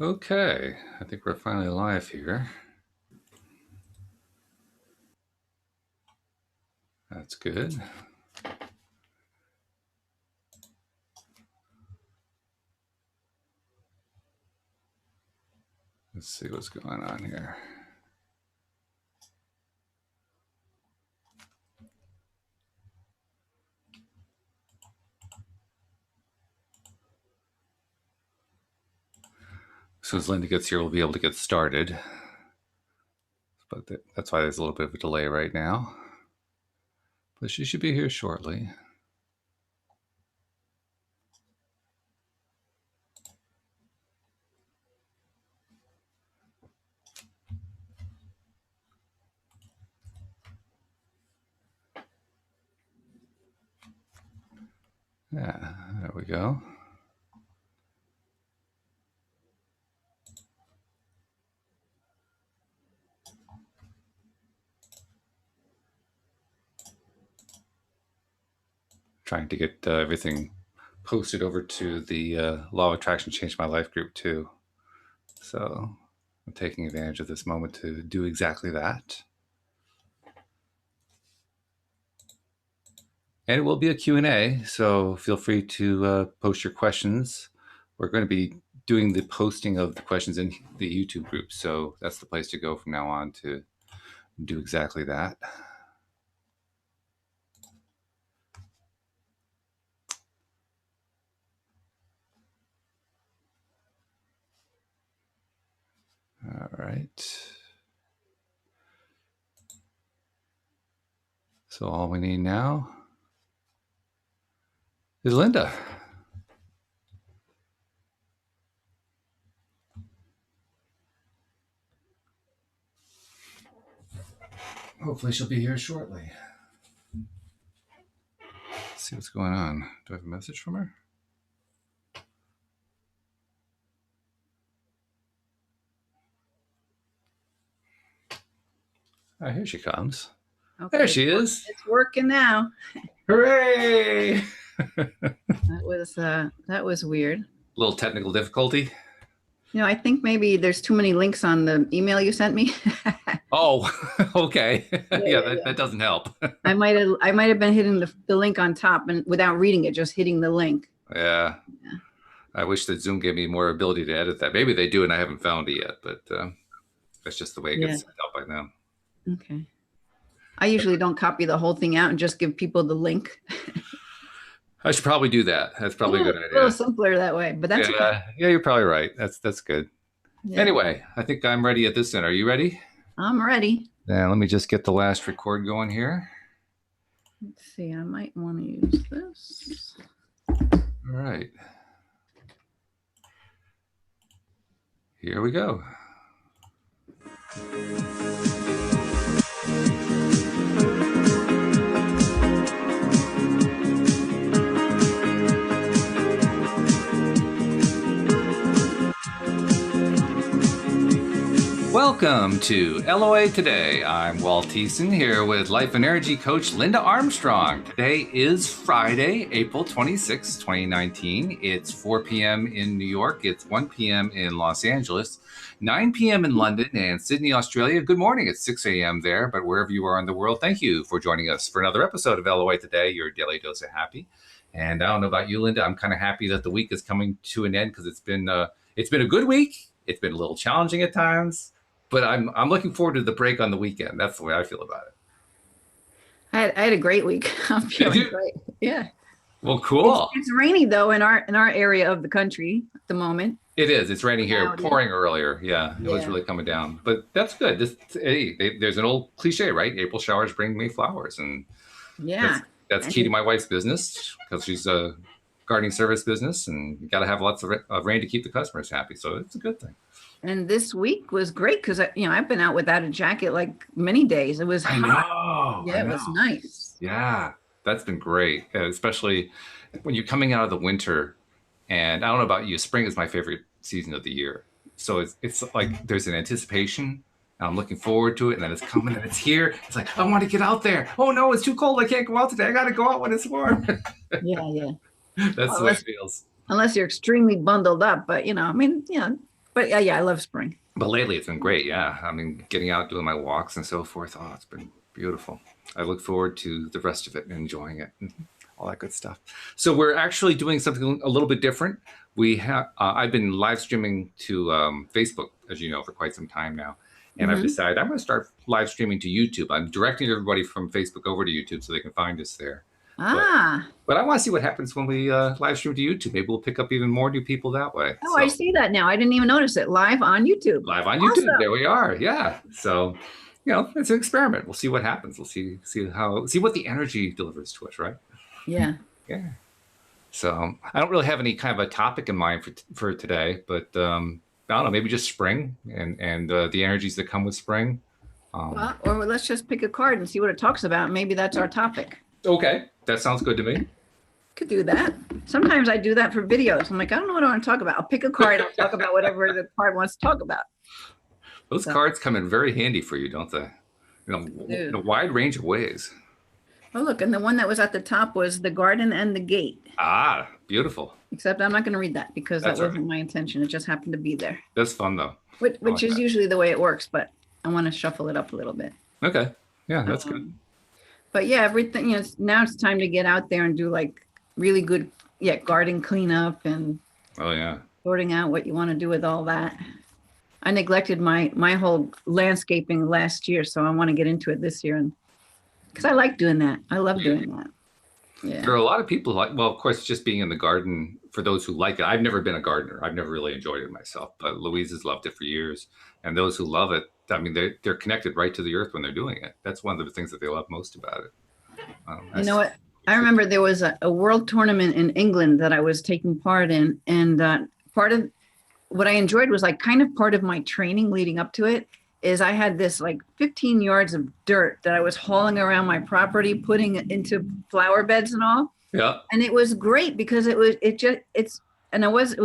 Okay, I think we're finally live here. That's good. Let's see what's going on here. As soon as Linda gets here, we'll be able to get started. But that's why there's a little bit of a delay right now. But she should be here shortly. Yeah, there we go. Trying to get everything posted over to the Law of Attraction Changed My Life group too. So I'm taking advantage of this moment to do exactly that. And it will be a Q&A, so feel free to post your questions. We're going to be doing the posting of the questions in the YouTube group, so that's the place to go from now on to do exactly that. All right. So all we need now is Linda. Hopefully she'll be here shortly. Let's see what's going on. Do I have a message from her? Oh, here she comes. Okay, there she is. It's working now. Hooray! That was weird. A little technical difficulty. You know, I think maybe there's too many links on the email you sent me. Oh, okay. Yeah, that doesn't help. I might have been hitting the link on top and without reading it, just hitting the link. Yeah. I wish that Zoom gave me more ability to edit that. Maybe they do, and I haven't found it yet, but that's just the way it gets sent out by them. Okay. I usually don't copy the whole thing out and just give people the link. I should probably do that. That's probably a good idea. A little simpler that way, but that's okay. Yeah, you're probably right. That's good. Yeah. Anyway, I think I'm ready at this end. Are you ready? I'm ready. Then let me just get the last record going here. Let's see. I might want to use this. All right. Here we go. Welcome to LOA Today. I'm Walt Thiessen here with Life and Energy Coach Linda Armstrong. Today is Friday, April 26, 2019. It's 4 p.m. in New York. It's 1 p.m. in Los Angeles, 9 p.m. in London and Sydney, Australia. Good morning. It's 6 a.m. there, but wherever you are in the world, thank you for joining us for another episode of LOA Today, your daily dose of happy. And I don't know about you, Linda. I'm kind of happy that the week is coming to an end because it's been a good week. It's been a little challenging at times. But I'm looking forward to the break on the weekend. That's the way I feel about it. I had a great week. I'm feeling great. Yeah. Well, cool. It's rainy though in our area of the country at the moment. It is. It's raining here. Pouring earlier. Yeah, it was really coming down. But that's good. There's an old cliche, right? April showers bring me flowers, and that's key to my wife's business because she's a gardening service business, and you got to have lots of rain to keep the customers happy. So it's a good thing. And this week was great because I've been out without a jacket like many days. It was hot. It was nice. Yeah, that's been great, especially when you're coming out of the winter. And I don't know about you, spring is my favorite season of the year. So it's like there's an anticipation. And I'm looking forward to it, and then it's coming and it's here. It's like I want to get out there. Oh no, it's too cold. I can't go out today. I got to go out when it's warm. Yeah. That's the way it feels. Unless you're extremely bundled up, but But yeah, I love spring. But lately it's been great. Yeah. I mean, getting out, doing my walks and so forth. Oh, it's been beautiful. I look forward to the rest of it and enjoying it and all that good stuff. So we're actually doing something a little bit different. We have, I've been live streaming to Facebook, as you know, for quite some time now. And I've decided I'm going to start live streaming to YouTube. I'm directing everybody from Facebook over to YouTube so they can find us there. But I want to see what happens when we live stream to YouTube. Maybe we'll pick up even more new people that way. Oh, so, I see that now. I didn't even notice it. Live on YouTube. Live on YouTube. Awesome. There we are. Yeah. So, you know, it's an experiment. We'll see what happens. We'll see what the energy delivers to us, right? Yeah. Yeah. So I don't really have any kind of a topic in mind for today, but I don't know, maybe just spring and the energies that come with spring. Well, or let's just pick a card and see what it talks about. Maybe that's our topic. Okay. That sounds good to me. Could do that. Sometimes I do that for videos. I'm like, I don't know what I want to talk about. I'll pick a card. I'll talk about whatever the card wants to talk about. Those cards come in very handy for you, don't they? You know, in a wide range of ways. Oh, look, and the one that was at the top was the garden and the gate. Ah, beautiful. Except I'm not going to read that because that wasn't my intention. It just happened to be there. That's fun, though. Which is usually the way it works, but I want to shuffle it up a little bit. Okay. Yeah, that's good. But yeah, everything, you know, now it's time to get out there and do like really good, garden cleanup and sorting out what you want to do with all that. I neglected my whole landscaping last year, so I want to get into it this year, and because I like doing that. I love doing that. Yeah. There are a lot of people well, of course, just being in the garden, for those who like it. I've never been a gardener. I've never really enjoyed it myself, but Louise has loved it for years. And those who love it, I mean, they're connected right to the earth when they're doing it. That's one of the things that they love most about it. You know what? I remember there was a world tournament in England that I was taking part in. And part of what I enjoyed was like kind of part of my training leading up to it is I had this like 15 yards of dirt that I was hauling around my property, putting it into flower beds and all. Yeah. And it was great because it was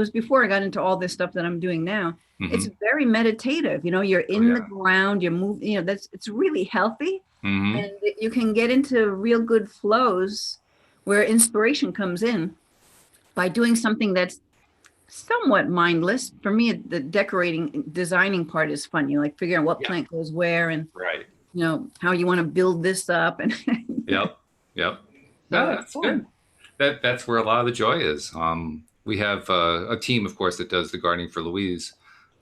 before I got into all this stuff that I'm doing now. Mm-hmm. It's very meditative. You know, you're in the ground, you're moving, you know, it's really healthy. Mm-hmm. And you can get into real good flows where inspiration comes in by doing something that's somewhat mindless. For me, the designing part is fun. You like figuring out what plant goes where and you know how you want to build this up. And Yep. No, that's good. That's where a lot of the joy is. We have a team, of course, that does the gardening for Louise,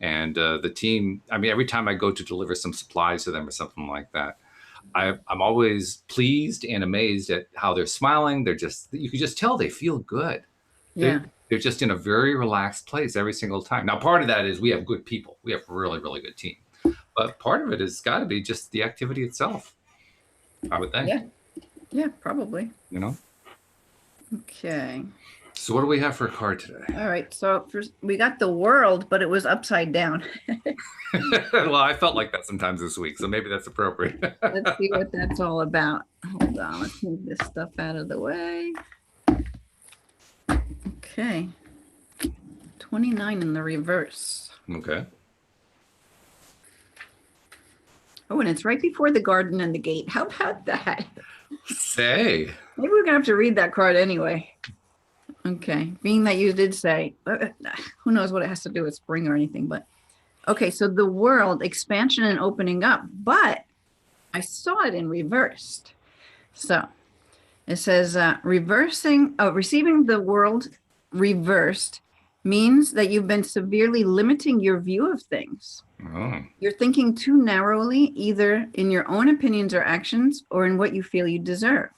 and the team. I mean, every time I go to deliver some supplies to them or something like that, I'm always pleased and amazed at how they're smiling. You can just tell they feel good. Yeah. They're just in a very relaxed place every single time. Now, part of that is we have good people. We have a really, really good team. But part of it has got to be just the activity itself, I would think. Yeah, probably. You know? Okay. So what do we have for a card today? All right. So first, we got the world, but it was upside down. Well, I felt like that sometimes this week, so maybe that's appropriate. Let's see what that's all about. Hold on. Let's move this stuff out of the way. Okay. 29 in the reverse. Okay. Oh, and it's right before the garden and the gate. How about that? Say. Maybe we're going to have to read that card anyway. Okay. Being that you did say, who knows what it has to do with spring or anything, but okay. So the world, expansion and opening up, but I saw it in reversed. So it says receiving the world reversed means that you've been severely limiting your view of things. Oh. You're thinking too narrowly, either in your own opinions or actions or in what you feel you deserve.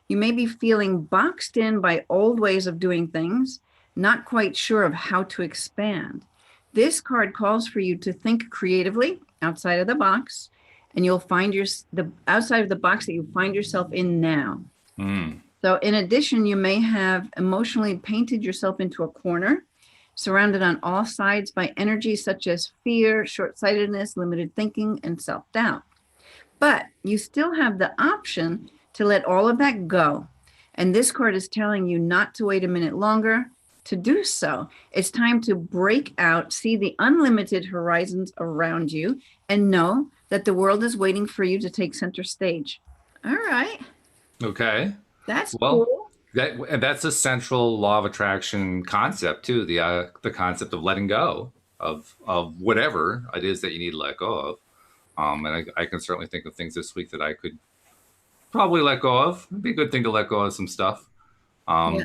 You may be feeling boxed in by old ways of doing things, not quite sure of how to expand. This card calls for you to think creatively outside of the box, and you'll find the outside of the box that you find yourself in now. Mm. So in addition, you may have emotionally painted yourself into a corner, surrounded on all sides by energies such as fear, short-sightedness, limited thinking, and self-doubt. But you still have the option to let all of that go. And this card is telling you not to wait a minute longer to do so. It's time to break out, see the unlimited horizons around you, and know that the world is waiting for you to take center stage. All right. Okay. That's cool. That's a central law of attraction concept too. The concept of letting go. of whatever it is that you need to let go of. And I can certainly think of things this week that I could probably let go of. It'd be a good thing to let go of some stuff. Yeah.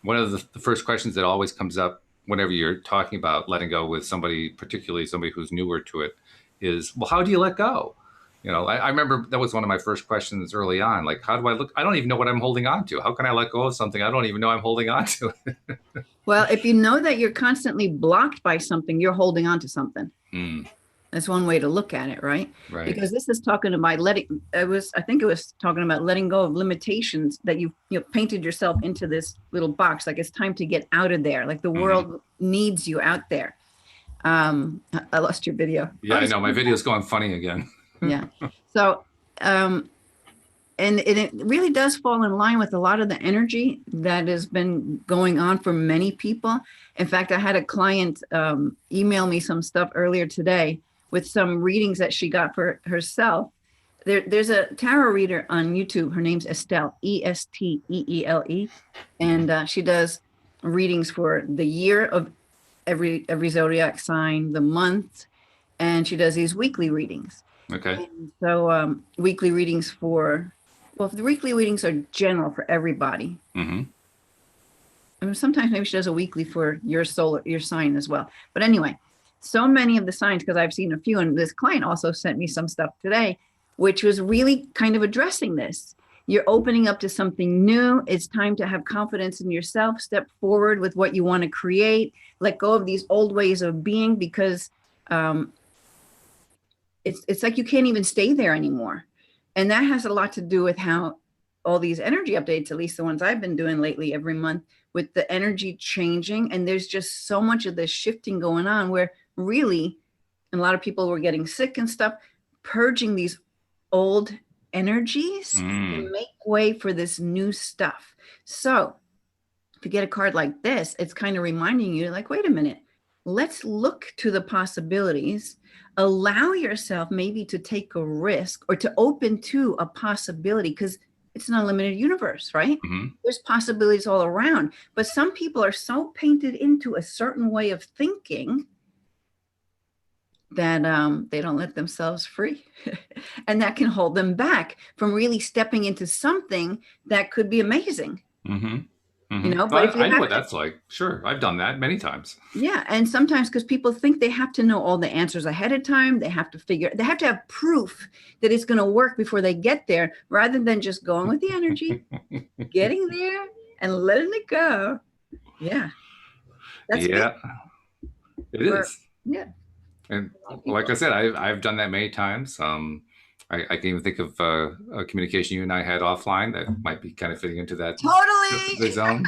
One of the first questions that always comes up whenever you're talking about letting go with somebody, particularly somebody who's newer to it, is, well, how do you let go? I remember that was one of my first questions early on. Like, how do I look? I don't even know what I'm holding on to. How can I let go of something I don't even know I'm holding on to? Well, if you know that you're constantly blocked by something, you're holding on to something. That's one way to look at it, right? Right. Because this is talking about I think it was talking about letting go of limitations that you painted yourself into this little box. Like, it's time to get out of there. Like, the world needs you out there. I lost your video. Yeah, I know. My video's going funny again. Yeah. So, and it really does fall in line with a lot of the energy that has been going on for many people. In fact, I had a client email me some stuff earlier today with some readings that she got for herself. There's a tarot reader on YouTube. Her name's Estelle, Esteele. And she does readings for the year of every zodiac sign, the month, and she does these weekly readings. Okay. And so weekly readings the weekly readings are general for everybody. I mean, sometimes maybe she does a weekly for your sign as well. But anyway, so many of the signs, because I've seen a few, and this client also sent me some stuff today, which was really kind of addressing this. You're opening up to something new. It's time to have confidence in yourself. Step forward with what you want to create. Let go of these old ways of being, because it's like you can't even stay there anymore. And that has a lot to do with how all these energy updates, at least the ones I've been doing lately every month, with the energy changing. And there's just so much of this shifting going on where really, and a lot of people were getting sick and stuff, purging these old energies to make way for this new stuff. So if you get a card like this, it's kind of reminding you, like, wait a minute, let's look to the possibilities. Allow yourself maybe to take a risk or to open to a possibility, because it's an unlimited universe, right? There's possibilities all around. But some people are so painted into a certain way of thinking that they don't let themselves free. And that can hold them back from really stepping into something that could be amazing. But if I know what that's like. Sure. I've done that many times. Yeah. And sometimes because people think they have to know all the answers ahead of time, they have to have proof that it's going to work before they get there, rather than just going with the energy, getting there and letting it go. Yeah. It is. Yeah. And like I said, I've done that many times. I can even think of a communication you and I had offline that might be kind of fitting into that Totally the zone.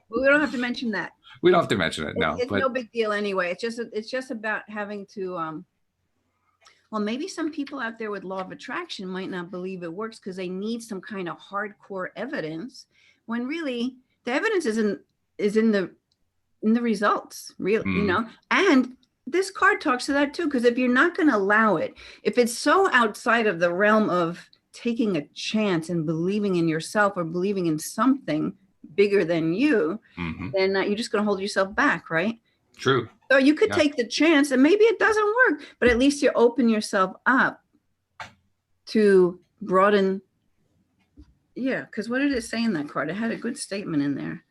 We don't have to mention that. We don't have to mention it. No, it's no big deal anyway. It's just about having to. Well, maybe some people out there with law of attraction might not believe it works because they need some kind of hardcore evidence, when really the evidence is in the results, really, and this card talks to that too, because if you're not going to allow it, if it's so outside of the realm of taking a chance and believing in yourself or believing in something bigger than you, then you're just going to hold yourself back, right? True. So you could take the chance and maybe it doesn't work, but at least you open yourself up to broaden. Yeah, because what did it say in that card? It had a good statement in there.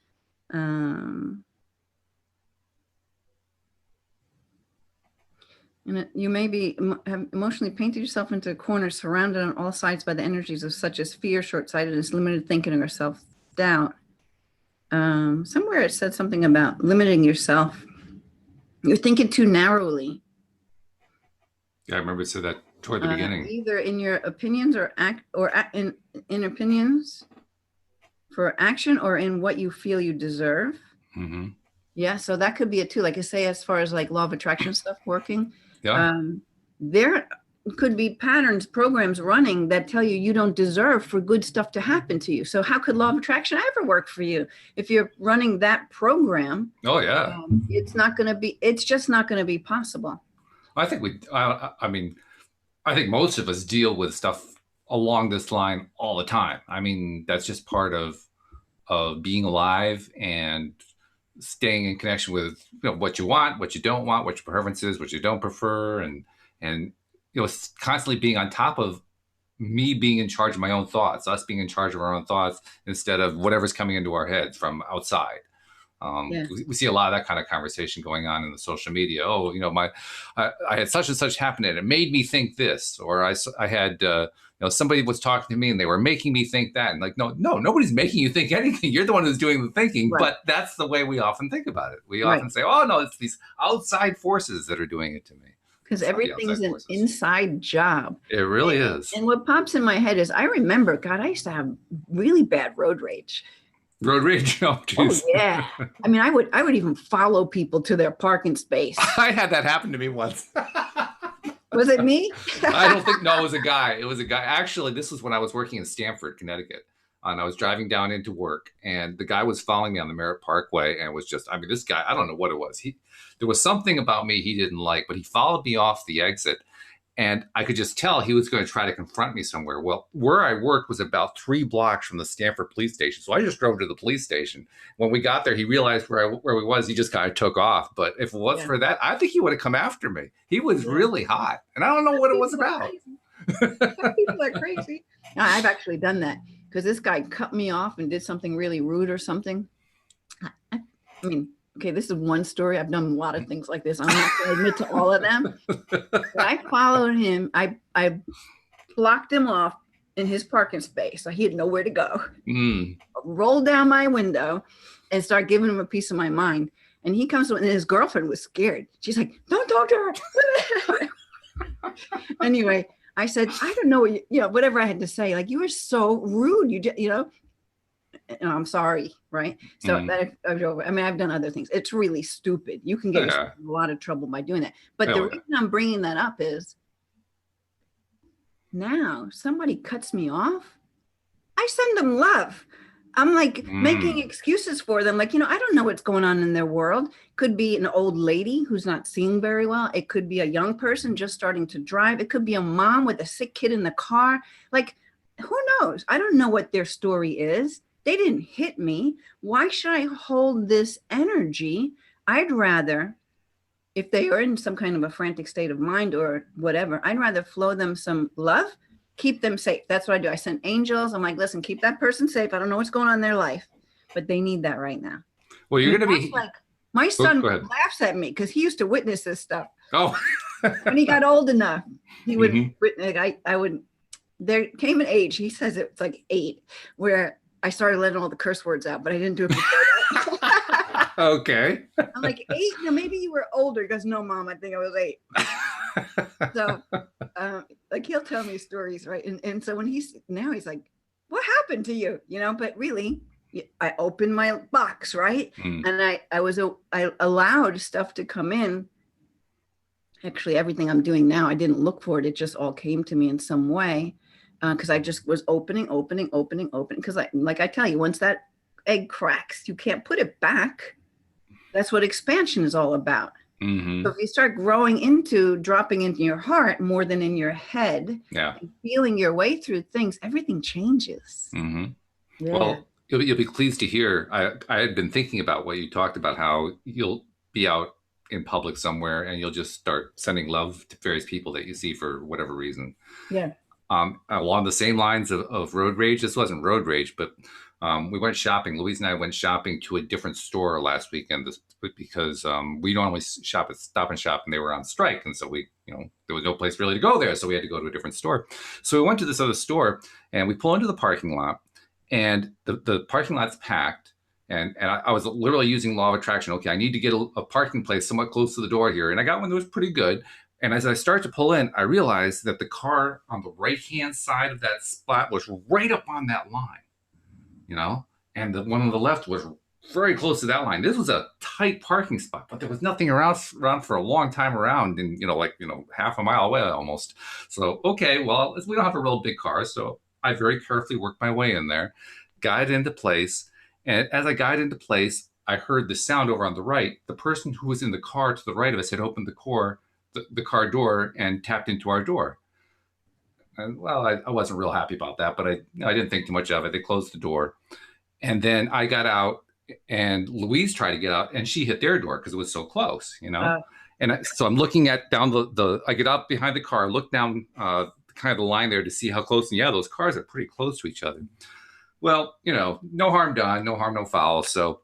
And you may have emotionally painted yourself into a corner, surrounded on all sides by the energies of such as fear, short-sightedness, limited thinking, or self-doubt. Somewhere it said something about limiting yourself. You're thinking too narrowly. Yeah, I remember it said that toward the beginning. Either in your opinions in opinions for action, or in what you feel you deserve. Yeah, so that could be it too. Like I say, as far as like law of attraction stuff working. There could be patterns, programs running that tell you don't deserve for good stuff to happen to you. So how could law of attraction ever work for you if you're running that program? Oh yeah, it's just not going to be possible. I think I think most of us deal with stuff along this line all the time. I mean, that's just part of being alive and staying in connection with what you want, what you don't want, what your preferences, what you don't prefer, and constantly being on top of me being in charge of my own thoughts, us being in charge of our own thoughts instead of whatever's coming into our heads from outside. Yeah. We see a lot of that kind of conversation going on in the social media. Oh, I had such and such happen, and it made me think this, or I had, somebody was talking to me and they were making me think that. And like, no, nobody's making you think anything. You're the one who's doing the thinking. Right. But that's the way we often think about it. We Right. often say, oh, no, it's these outside forces that are doing it to me. Because everything's an inside job. It really is. And what pops in my head is I remember, God, I used to have really bad road rage. Road rage. Oh, geez. Oh, yeah. I mean, I would even follow people to their parking space. I had that happen to me once. Was it me? I don't think, no, it was a guy. It was a guy. Actually, this was when I was working in Stamford, Connecticut. And I was driving down into work, and the guy was following me on the Merritt Parkway, and was just, I mean, this guy, I don't know what it was. There was something about me he didn't like, but he followed me off the exit. And I could just tell he was going to try to confront me somewhere. Well, where I worked was about 3 blocks from the Stamford police station. So I just drove to the police station. When we got there, he realized where we was. He just kind of took off. But if it was for that, I think he would have come after me. He was really hot. And I don't know what it was about. People are crazy. I've actually done that because this guy cut me off and did something really rude or something. I mean, okay, this is one story. I've done a lot of things like this. I'm not going to admit to all of them. But I followed him. I blocked him off in his parking space, so he had nowhere to go. Rolled down my window and start giving him a piece of my mind. And he comes, and his girlfriend was scared. She's like, "Don't talk to her." Anyway, I said, "I don't know, whatever I had to say. Like, you were so rude. I'm sorry, right?" So that I was over. I mean, I've done other things. It's really stupid. You can get yourself in a lot of trouble by doing that. But the reason I'm bringing that up is now somebody cuts me off, I send them love. I'm like making excuses for them. Like, I don't know what's going on in their world. Could be an old lady who's not seeing very well. It could be a young person just starting to drive. It could be a mom with a sick kid in the car. Like, who knows? I don't know what their story is. They didn't hit me. Why should I hold this energy? I'd rather, if they are in some kind of a frantic state of mind or whatever, I'd rather flow them some love, keep them safe. That's what I do. I send angels. I'm like, listen, keep that person safe. I don't know what's going on in their life, but they need that right now. Well, you're going to be like, my son laughs at me because he used to witness this stuff. Oh, when he got old enough, he would, I would, there came an age, he says it's like 8, where I started letting all the curse words out, but I didn't do it before that. Okay. I'm like, 8? No, maybe you were older. He goes, no, Mom, I think I was 8. So, like, he'll tell me stories, right? And so when he's like, what happened to you? But really, I opened my box, right? And I allowed stuff to come in. Actually, everything I'm doing now, I didn't look for it. It just all came to me in some way. Because I just was opening. Because like I tell you, once that egg cracks, you can't put it back. That's what expansion is all about. So if you start dropping into your heart more than in your head, and feeling your way through things, everything changes. Yeah. Well, you'll be pleased to hear. I had been thinking about what you talked about, how you'll be out in public somewhere and you'll just start sending love to various people that you see for whatever reason. Yeah. Along the same lines of road rage. This wasn't road rage, but we went shopping. Louise and I went shopping to a different store last weekend because we normally shop at Stop and Shop, and they were on strike. And so there was no place really to go there. So we had to go to a different store. So we went to this other store and we pull into the parking lot, and the parking lot's packed. And I was literally using law of attraction. Okay, I need to get a parking place somewhat close to the door here. And I got one that was pretty good. And as I start to pull in, I realized that the car on the right-hand side of that spot was right up on that line, and the one on the left was very close to that line. This was a tight parking spot, but there was nothing around for a long time around, and half a mile away almost. So, okay, well, we don't have a real big car. So I very carefully worked my way in there, got it into place. And as I got it into place, I heard the sound over on the right. The person who was in the car to the right of us had opened the car door and tapped into our door. And well, I wasn't real happy about that, but I didn't think too much of it. They closed the door. And then I got out and Louise tried to get out, and she hit their door because it was so close, Uh, So I'm looking at down I get up behind the car, look down kind of the line there to see how close. And yeah, those cars are pretty close to each other. Well, no harm done, no harm, no foul. So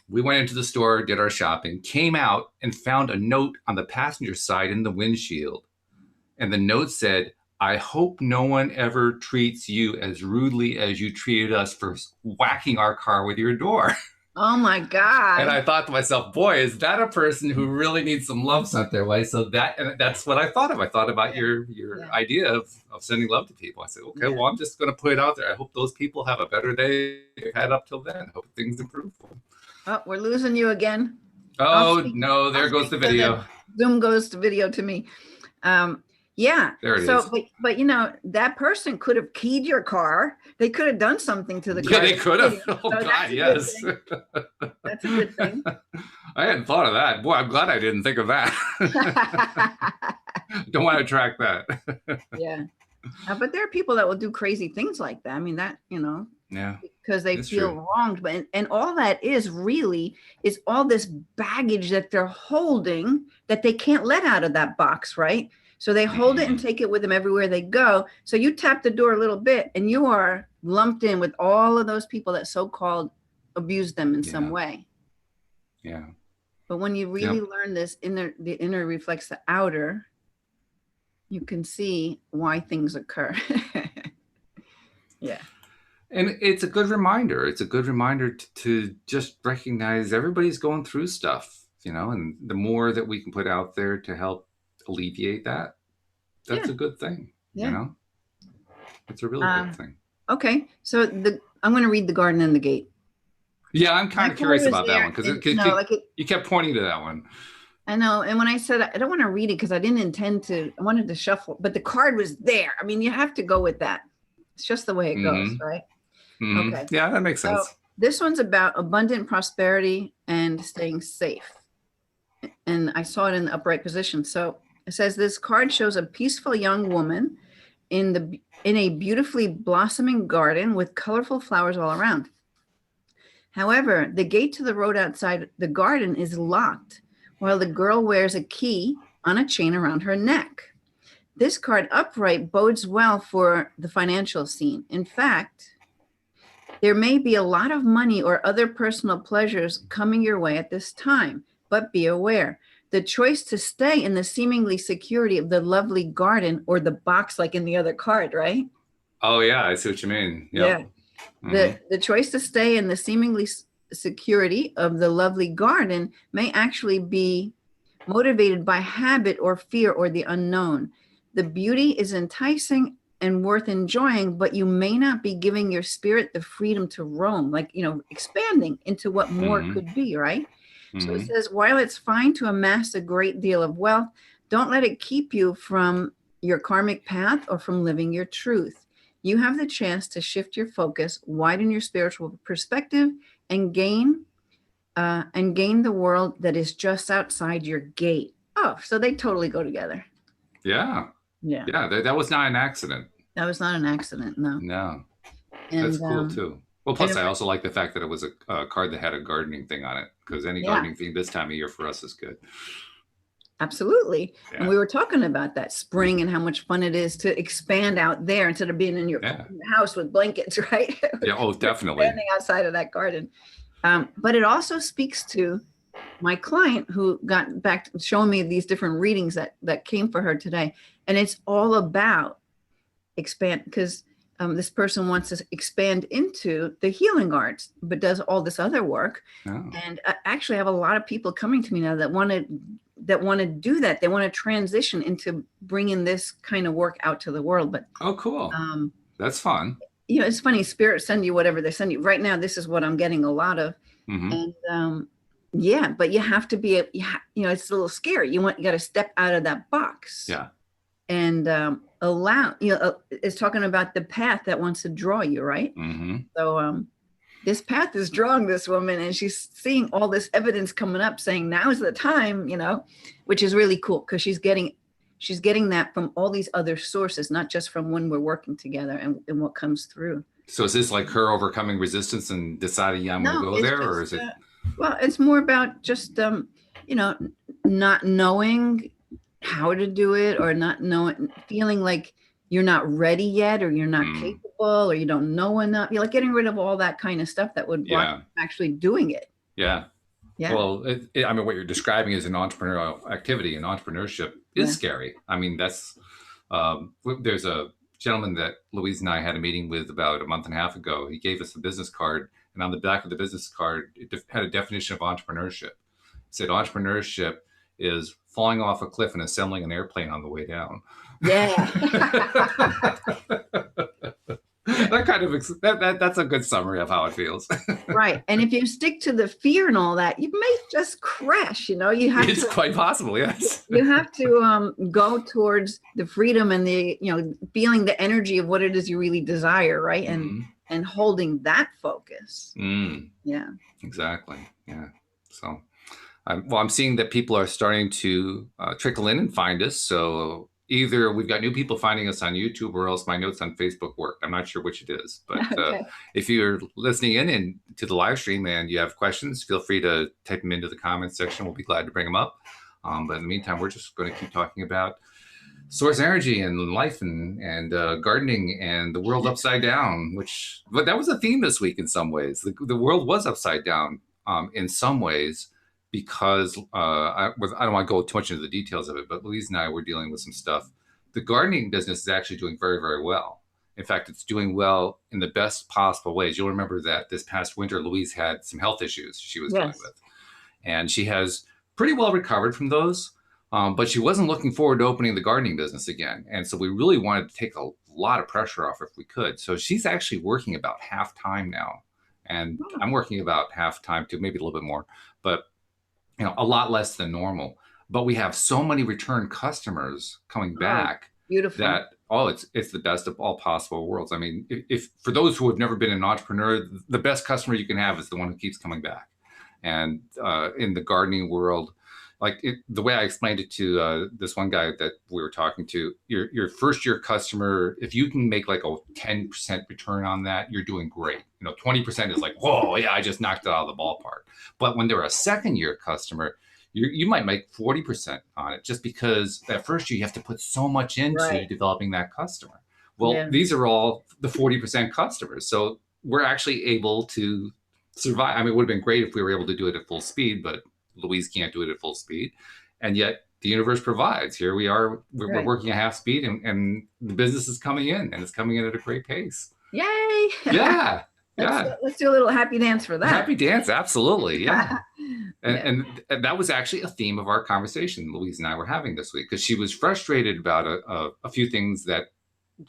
we went into the store, did our shopping, came out and found a note on the passenger side in the windshield. And the note said, "I hope no one ever treats you as rudely as you treated us for whacking our car with your door." oh my God. And I thought to myself, boy, is that a person who really needs some love sent their way? So that's what I thought of. I thought about your idea of sending love to people. I said, okay, well, I'm just going to put it out there. I hope those people have a better day they've had up till then. I hope things improve for them. Oh, we're losing you again. Oh, no, there goes the video. Zoom goes to video to me. Yeah. There it is. But that person could have keyed your car. They could have done something to the car. Yeah, they could have. Oh, so God, yes. That's a good thing. I hadn't thought of that. Boy, I'm glad I didn't think of that. Don't want to track that. Yeah. But there are people that will do crazy things like that. I mean, that, yeah, because they feel wronged. And all that is all this baggage that they're holding that they can't let out of that box, right? So they hold it and take it with them everywhere they go. So you tap the door a little bit and you are lumped in with all of those people that so-called abuse them in some way. Yeah. But when you really learn this, the inner reflects the outer, you can see why things occur. Yeah. And it's a good reminder. It's a good reminder to just recognize everybody's going through stuff, and the more that we can put out there to help alleviate that's a good thing. It's a really good thing. Okay, so I'm going to read The Garden and the Gate. Yeah, I'm kind of curious about that one because you kept pointing to that one. I know, and when I said I don't want to read it because I didn't intend to, I wanted to shuffle, but the card was there. I mean, you have to go with that. It's just the way it goes, right? Mm-hmm. Okay. Yeah, that makes sense. So this one's about abundant prosperity and staying safe, and I saw it in the upright position. So it says this card shows a peaceful young woman in a beautifully blossoming garden with colorful flowers all around. However, the gate to the road outside the garden is locked, while the girl wears a key on a chain around her neck. This card upright bodes well for the financial scene. In fact, there may be a lot of money or other personal pleasures coming your way at this time, but be aware. The choice to stay in the seemingly security of the lovely garden or the box like in the other card, right? Oh, yeah, I see what you mean. Yep. Yeah. The choice to stay in the seemingly security of the lovely garden may actually be motivated by habit or fear or the unknown. The beauty is enticing and worth enjoying, but you may not be giving your spirit the freedom to roam, like, expanding into what more could be, right? So it says, while it's fine to amass a great deal of wealth, don't let it keep you from your karmic path or from living your truth. You have the chance to shift your focus, widen your spiritual perspective, and gain the world that is just outside your gate. Oh, so they totally go together. Yeah. Yeah. Yeah, that was not an accident. That was not an accident, no. No. And, that's cool, too. Well, plus I also like the fact that it was a card that had a gardening thing on it, because any gardening thing this time of year for us is good. Absolutely. Yeah. And we were talking about that spring and how much fun it is to expand out there instead of being in your house with blankets, right? Yeah, oh, definitely. Expanding outside of that garden. But it also speaks to my client who got back to showing me these different readings that came for her today. And it's all about expand, because this person wants to expand into the healing arts, but does all this other work. Oh. And I actually have a lot of people coming to me now that want to do that. They want to transition into bringing this kind of work out to the world. But oh, cool. That's fun. It's funny. Spirit send you whatever they send you. Right now, this is what I'm getting a lot of. And but you have to be, it's a little scary. You got to step out of that box. Yeah. And allow, it's talking about the path that wants to draw you, right? So this path is drawing this woman, and she's seeing all this evidence coming up saying now is the time, which is really cool because she's getting that from all these other sources, not just from when we're working together and what comes through. So is this like her overcoming resistance and deciding, yeah, I'm going to No, go it's there, or just is it? well, it's more about just you know, not knowing how to do it, or not knowing, feeling like you're not ready yet, or you're not Mm, capable, or you don't know enough. You're like getting rid of all that kind of stuff that would block yeah. you from actually doing it. Yeah. Yeah. Well, I mean, what you're describing is an entrepreneurial activity, and entrepreneurship is Yeah. scary. I mean, there's a gentleman that Louise and I had a meeting with about a month and a half ago. He gave us a business card, and on the back of the business card, it had a definition of entrepreneurship. It said entrepreneurship is falling off a cliff and assembling an airplane on the way down. Yeah. That kind of that's a good summary of how it feels. Right. And if you stick to the fear and all that, you may just crash. You have It's to quite possible, yes. you have to go towards the freedom and the feeling the energy of what it is you really desire, right? And holding that focus. Yeah. Exactly. Yeah. So, I'm seeing that people are starting to trickle in and find us. So either we've got new people finding us on YouTube, or else my notes on Facebook worked. I'm not sure which it is, but Okay. if you're listening in and to the live stream and you have questions, feel free to type them into the comments section. We'll be glad to bring them up. But in the meantime, we're just going to keep talking about source energy and life and gardening and the world upside down, but that was a theme this week in some ways. The world was upside down in some ways, because I don't want to go too much into the details of it, but Louise and I were dealing with some stuff. The gardening business is actually doing very, very well. In fact, it's doing well in the best possible ways. You'll remember that this past winter, Louise had some health issues she was dealing with, and she has pretty well recovered from those. But she wasn't looking forward to opening the gardening business again. And so we really wanted to take a lot of pressure off if we could. So she's actually working about half time now. And I'm working about half time too, maybe a little bit more, but a lot less than normal. But we have so many return customers coming back. Beautiful. That it's the best of all possible worlds. I mean, if for those who have never been an entrepreneur, the best customer you can have is the one who keeps coming back. And in the gardening world, the way I explained it to this one guy that we were talking to, your first year customer, if you can make like a 10% return on that, you're doing great. 20% is like, whoa, yeah, I just knocked it out of the ballpark. But when they're a second year customer, you might make 40% on it, just because that first year you have to put so much into developing that customer. Well, these are all the 40% customers. So we're actually able to survive. I mean, it would have been great if we were able to do it at full speed, but Louise can't do it at full speed. And yet the universe provides. Here we are, we're working at half speed, and the business is coming in, and it's coming in at a great pace. Yay. Yeah. Let's do a little happy dance for that. Happy dance. Absolutely. Yeah. And that was actually a theme of our conversation Louise and I were having this week, because she was frustrated about a few things that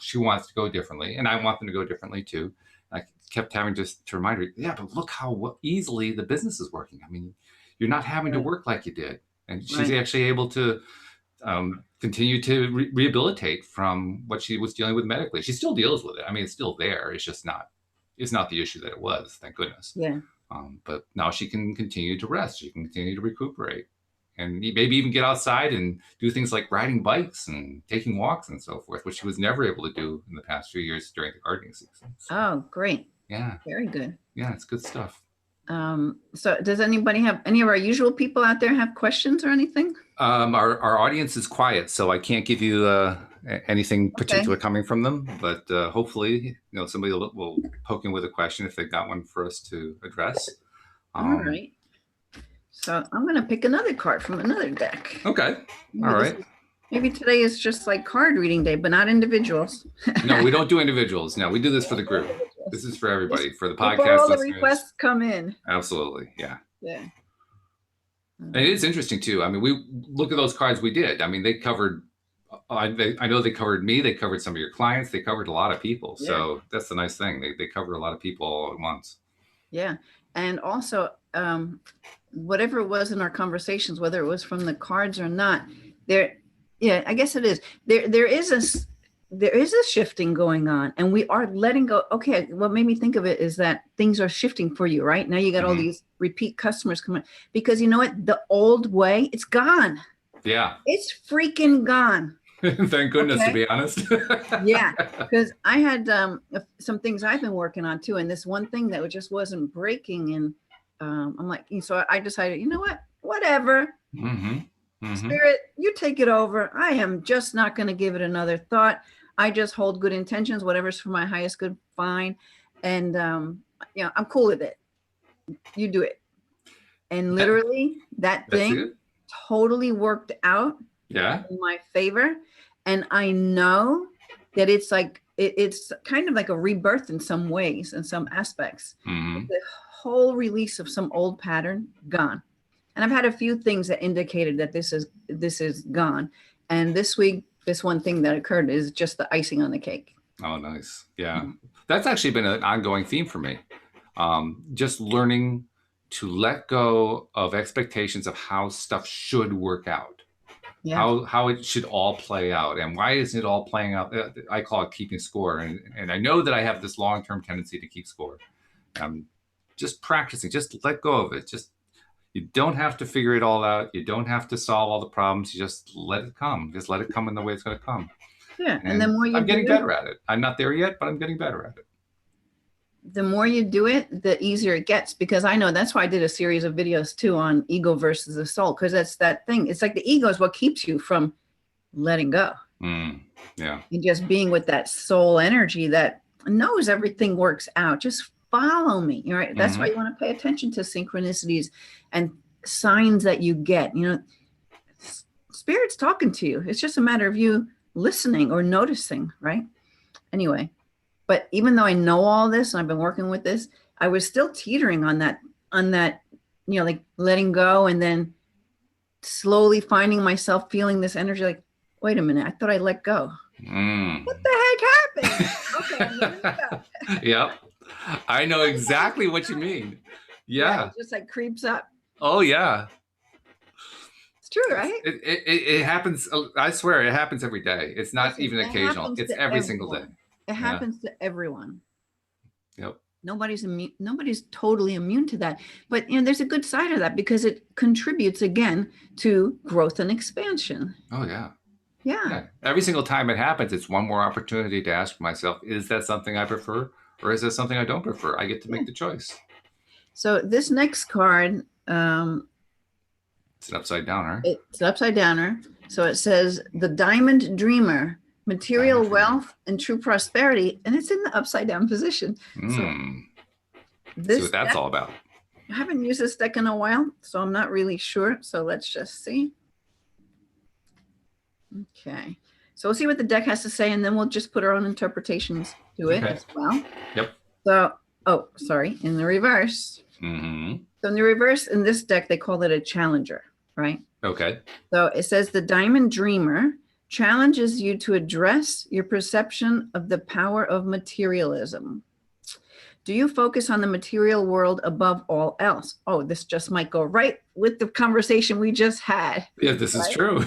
she wants to go differently. And I want them to go differently too. I kept having to remind her, yeah, but look how easily the business is working. I mean, you're not having to work like you did. And she's actually able to continue to rehabilitate from what she was dealing with medically. She still deals with it. I mean, it's still there. It's just not the issue that it was, thank goodness. Yeah. But now she can continue to rest. She can continue to recuperate, and maybe even get outside and do things like riding bikes and taking walks and so forth, which she was never able to do in the past few years during the gardening season. So, oh, great. Yeah. Very good. Yeah, it's good stuff. So does anybody have, any of our usual people out there have questions or anything? Our audience is quiet, so I can't give you anything particular coming from them, but hopefully, somebody will poke in with a question if they've got one for us to address. All right. So I'm going to pick another card from another deck. Okay. All right. Maybe today is just like card reading day, but not individuals. No, we don't do individuals. No, we do this for the group. This is for everybody, for the podcast. Before all the requests come in. Absolutely. Yeah. Yeah. And it is interesting too. I mean, we look at those cards we did. I mean, they covered, I know they covered me. They covered some of your clients. They covered a lot of people. Yeah. So that's the nice thing. They cover a lot of people all at once. Yeah. And also, whatever it was in our conversations, whether it was from the cards or not, I guess it is. There is a shifting going on, and we are letting go. Okay, what made me think of it is that things are shifting for you, right? Now you got all these repeat customers coming, because you know what? The old way, it's gone. Yeah. It's freaking gone. Thank goodness, to Okay. be honest. Yeah, because I had some things I've been working on too, and this one thing that just wasn't breaking, and I'm like, so I decided, you know what, whatever, Mm-hmm. Mm-hmm. Spirit, you take it over. I am just not going to give it another thought. I just hold good intentions, whatever's for my highest good, fine, and I'm cool with it. You do it, and That, literally that that's thing it. totally worked out Yeah. in my favor. And I know that it's like it's kind of like a rebirth in some ways, in some aspects. Mm-hmm. The whole release of some old pattern gone. And I've had a few things that indicated that this is gone. And this week, this one thing that occurred is just the icing on the cake. Oh, nice. Yeah. That's actually been an ongoing theme for me. Just learning to let go of expectations of how stuff should work out, Yeah. how it should all play out, and why isn't it all playing out? I call it keeping score, and I know that I have this long-term tendency to keep score. Just practicing, just let go of it. Just you don't have to figure it all out. You don't have to solve all the problems. You just let it come. Just let it come in the way it's going to come. Yeah. And the And more you I'm do getting it, better at it. I'm not there yet, but I'm getting better at it. the easier it gets, because I know that's why I did a series of videos too on ego versus the soul, because that's that thing. It's like the ego is what keeps you from letting go. Yeah. And just being with that soul energy that knows everything works out. Just follow me. Right. That's why you want to pay attention to synchronicities and signs that you get. Spirit's talking to you. It's just a matter of you listening or noticing, right? Anyway, but even though I know all this and I've been working with this, I was still teetering on that, like letting go, and then slowly finding myself feeling this energy like, wait a minute, I thought I let go. What the heck happened? Okay, I'm letting it go. Yep. I know exactly what you mean. Yeah. It just like creeps up. Oh, yeah. It's true, right? It happens. I swear it happens every day. It's not Listen, even it occasional. happens It's to every single day. everyone. It Yeah. happens to everyone. Yep. Nobody's immune. Nobody's totally immune to that. But there's a good side of that, because it contributes again to growth and expansion. Oh, yeah. Yeah. Every single time it happens, it's one more opportunity to ask myself, is that something I prefer, or is that something I don't prefer? I get to make the choice. So this next card, It's an upside downer. it's upside downer. So it says the Diamond Dreamer, material wealth and true prosperity, and it's in the upside down position. So see what that's all about. I haven't used this deck in a while, so I'm not really sure. So let's just see. Okay. So we'll see what the deck has to say, and then we'll just put our own interpretations to it as well. Yep. So, in the reverse. So in the reverse, in this deck, they call it a challenger, right? Okay. So it says the Diamond Dreamer challenges you to address your perception of the power of materialism. Do you focus on the material world above all else? Oh, this just might go right with the conversation we just had. Yeah, this is true.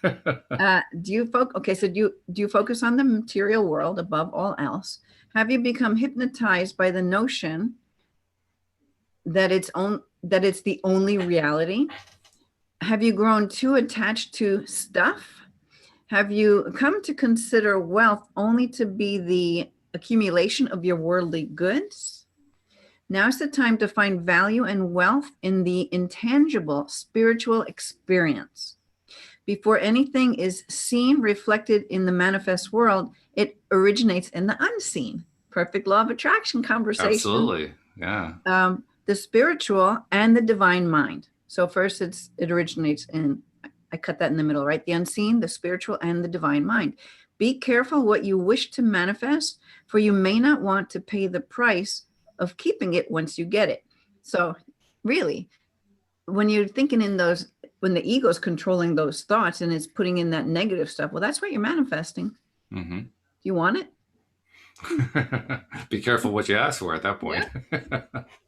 Do you focus on the material world above all else? Have you become hypnotized by the notion that it's the only reality? Have you grown too attached to stuff? Have you come to consider wealth only to be the accumulation of your worldly goods? Now's the time to find value and wealth in the intangible spiritual experience. Before anything is seen reflected in the manifest world, it originates in the unseen. Perfect law of attraction conversation. Absolutely. Yeah. The spiritual and the divine mind. So first it originates in, I cut that in the middle, right? The unseen, the spiritual, and the divine mind. Be careful what you wish to manifest, for you may not want to pay the price of keeping it once you get it. So really, when you're thinking in those, when the ego is controlling those thoughts and it's putting in that negative stuff, well, that's what you're manifesting. Do you want it? Be careful what you ask for at that point. Yeah.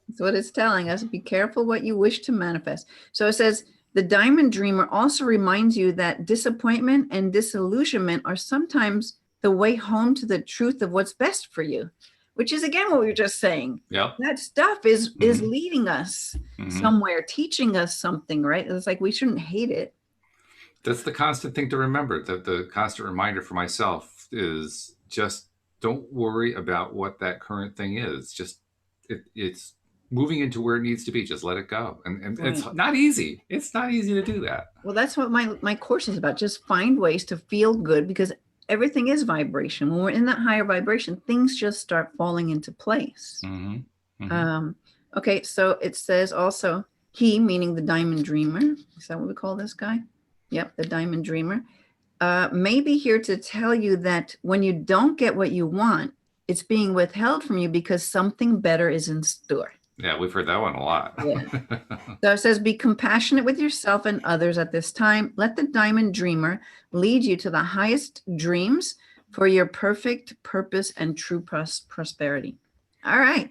That's what it's telling us. Be careful what you wish to manifest. So it says, the Diamond Dreamer also reminds you that disappointment and disillusionment are sometimes the way home to the truth of what's best for you, which is, again, what we were just saying. Yep. That stuff is leading us somewhere, teaching us something, right? It's like we shouldn't hate it. That's the constant thing to remember. The constant reminder for myself is just don't worry about what that current thing is. Just it's moving into where it needs to be. Just let it go. And it's Right. not easy. It's not easy to do that. Well, that's what my course is about. Just find ways to feel good because everything is vibration. When we're in that higher vibration, things just start falling into place. Mm-hmm. Mm-hmm. Um, okay, so it says also he, meaning the diamond dreamer. Is that what we call this guy? Yep, the diamond dreamer. May be here to tell you that when you don't get what you want, it's being withheld from you because something better is in store. Yeah, we've heard that one a lot. Yeah. So it says, be compassionate with yourself and others at this time. Let the diamond dreamer lead you to the highest dreams for your perfect purpose and true prosperity. All right.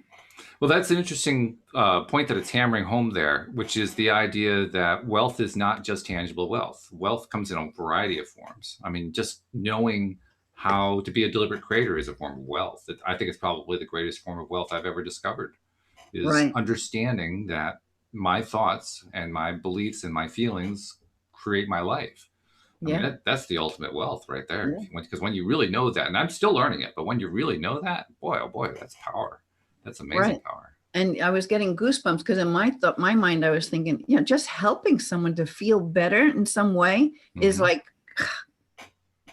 Well, that's an interesting point that it's hammering home there, which is the idea that wealth is not just tangible wealth. Wealth comes in a variety of forms. I mean, just knowing how to be a deliberate creator is a form of wealth. I think it's probably the greatest form of wealth I've ever discovered, is Right. understanding that my thoughts and my beliefs and my feelings create my life. I mean, Yeah. that's the ultimate wealth right there. Yeah. Because when you really know that, and I'm still learning it, but when you really know that, boy, oh boy, that's power. That's amazing Right. power. And I was getting goosebumps because in my mind, I was thinking, just helping someone to feel better in some way is Mm-hmm. like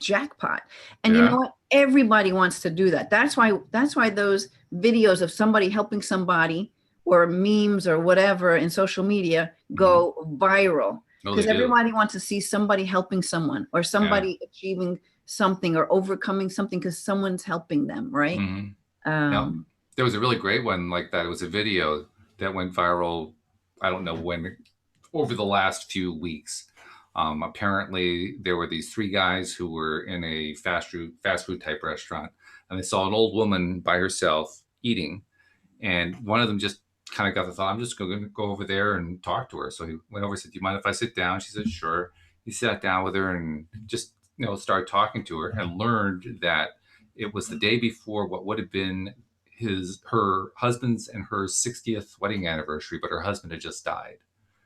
jackpot. And you know Yeah. what? Everybody wants to do that. That's why those videos of somebody helping somebody or memes or whatever in social media go viral Oh, because they do. everybody wants to see somebody helping someone or Yeah. somebody achieving something or overcoming something because someone's helping them, right? Mm-hmm. Now, Um, there was a really great one like that. It was a video that went viral. I don't know when, over the last few weeks. Apparently, there were these three guys who were in a fast food type restaurant, and they saw an old woman by herself eating, and one of them just kind of got the thought, I'm just going to go over there and talk to her. So he went over and said, do you mind if I sit down? She said, sure. He sat down with her and just, started talking to her and learned that it was the day before what would have been her husband's and her 60th wedding anniversary, but her husband had just died.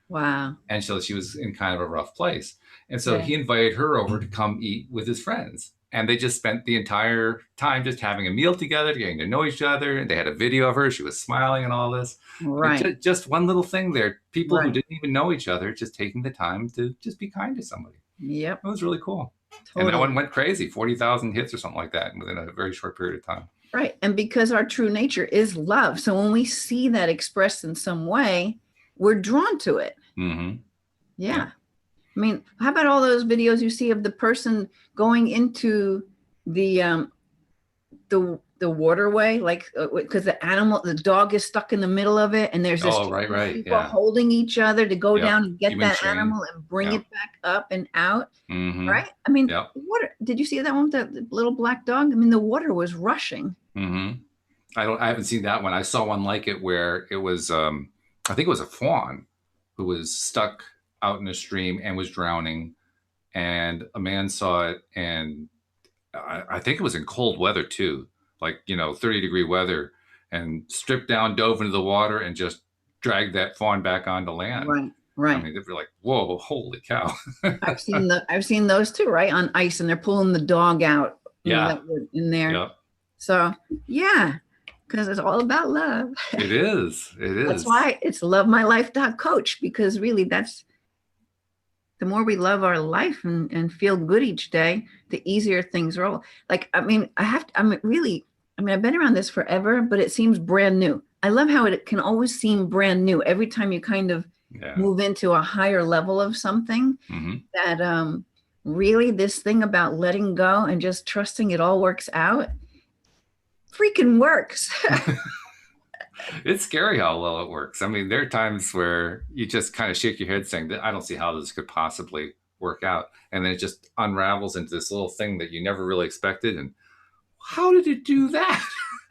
wow. And so she was in kind of a rough place. And so Yeah. he invited her over to come eat with his friends. And they just spent the entire time just having a meal together, getting to know each other. And they had a video of her. She was smiling and all this. Right. Just one little thing there. People who Right. didn't even know each other, just taking the time to just be kind to somebody. Yep. It was really cool. And that Totally. one went crazy, 40,000 hits or something like that within a very short period of time. Right. And because our true nature is love. So when we see that expressed in some way, we're drawn to it. Mm-hmm. Yeah. Yeah. I mean, how about all those videos you see of the person going into the the waterway, like because the dog is stuck in the middle of it, and there's this Oh, right. people Yeah. holding each other to go Yep. down and get Human that chain. animal and bring Yep. it back up and out. Mm-hmm. Right? I mean, Yep. what did you see that one with the little black dog? I mean, the water was rushing. Mm-hmm. I haven't seen that one. I saw one like it where it was I think it was a fawn who was stuck out in a stream and was drowning, and a man saw it, and I think it was in cold weather too, like 30-degree weather, and stripped down, dove into the water, and just dragged that fawn back onto land. Right. I Right. mean, they were like, "Whoa, holy cow!" I've seen those too, right? On ice, and they're pulling the dog out. Yeah. That were in there. Yep. So yeah, because it's all about love. It is. It is. That's why it's lovemylife.coach, because really that's the more we love our life and feel good each day, the easier things roll. Like, I mean, I've been around this forever, but it seems brand new. I love how it can always seem brand new every time you kind of Yeah. move into a higher level of something. Mm-hmm. That really this thing about letting go and just trusting it all works out freaking works. It's scary how well it works. I mean, there are times where you just kind of shake your head saying that I don't see how this could possibly work out. And then it just unravels into this little thing that you never really expected. And how did it do that?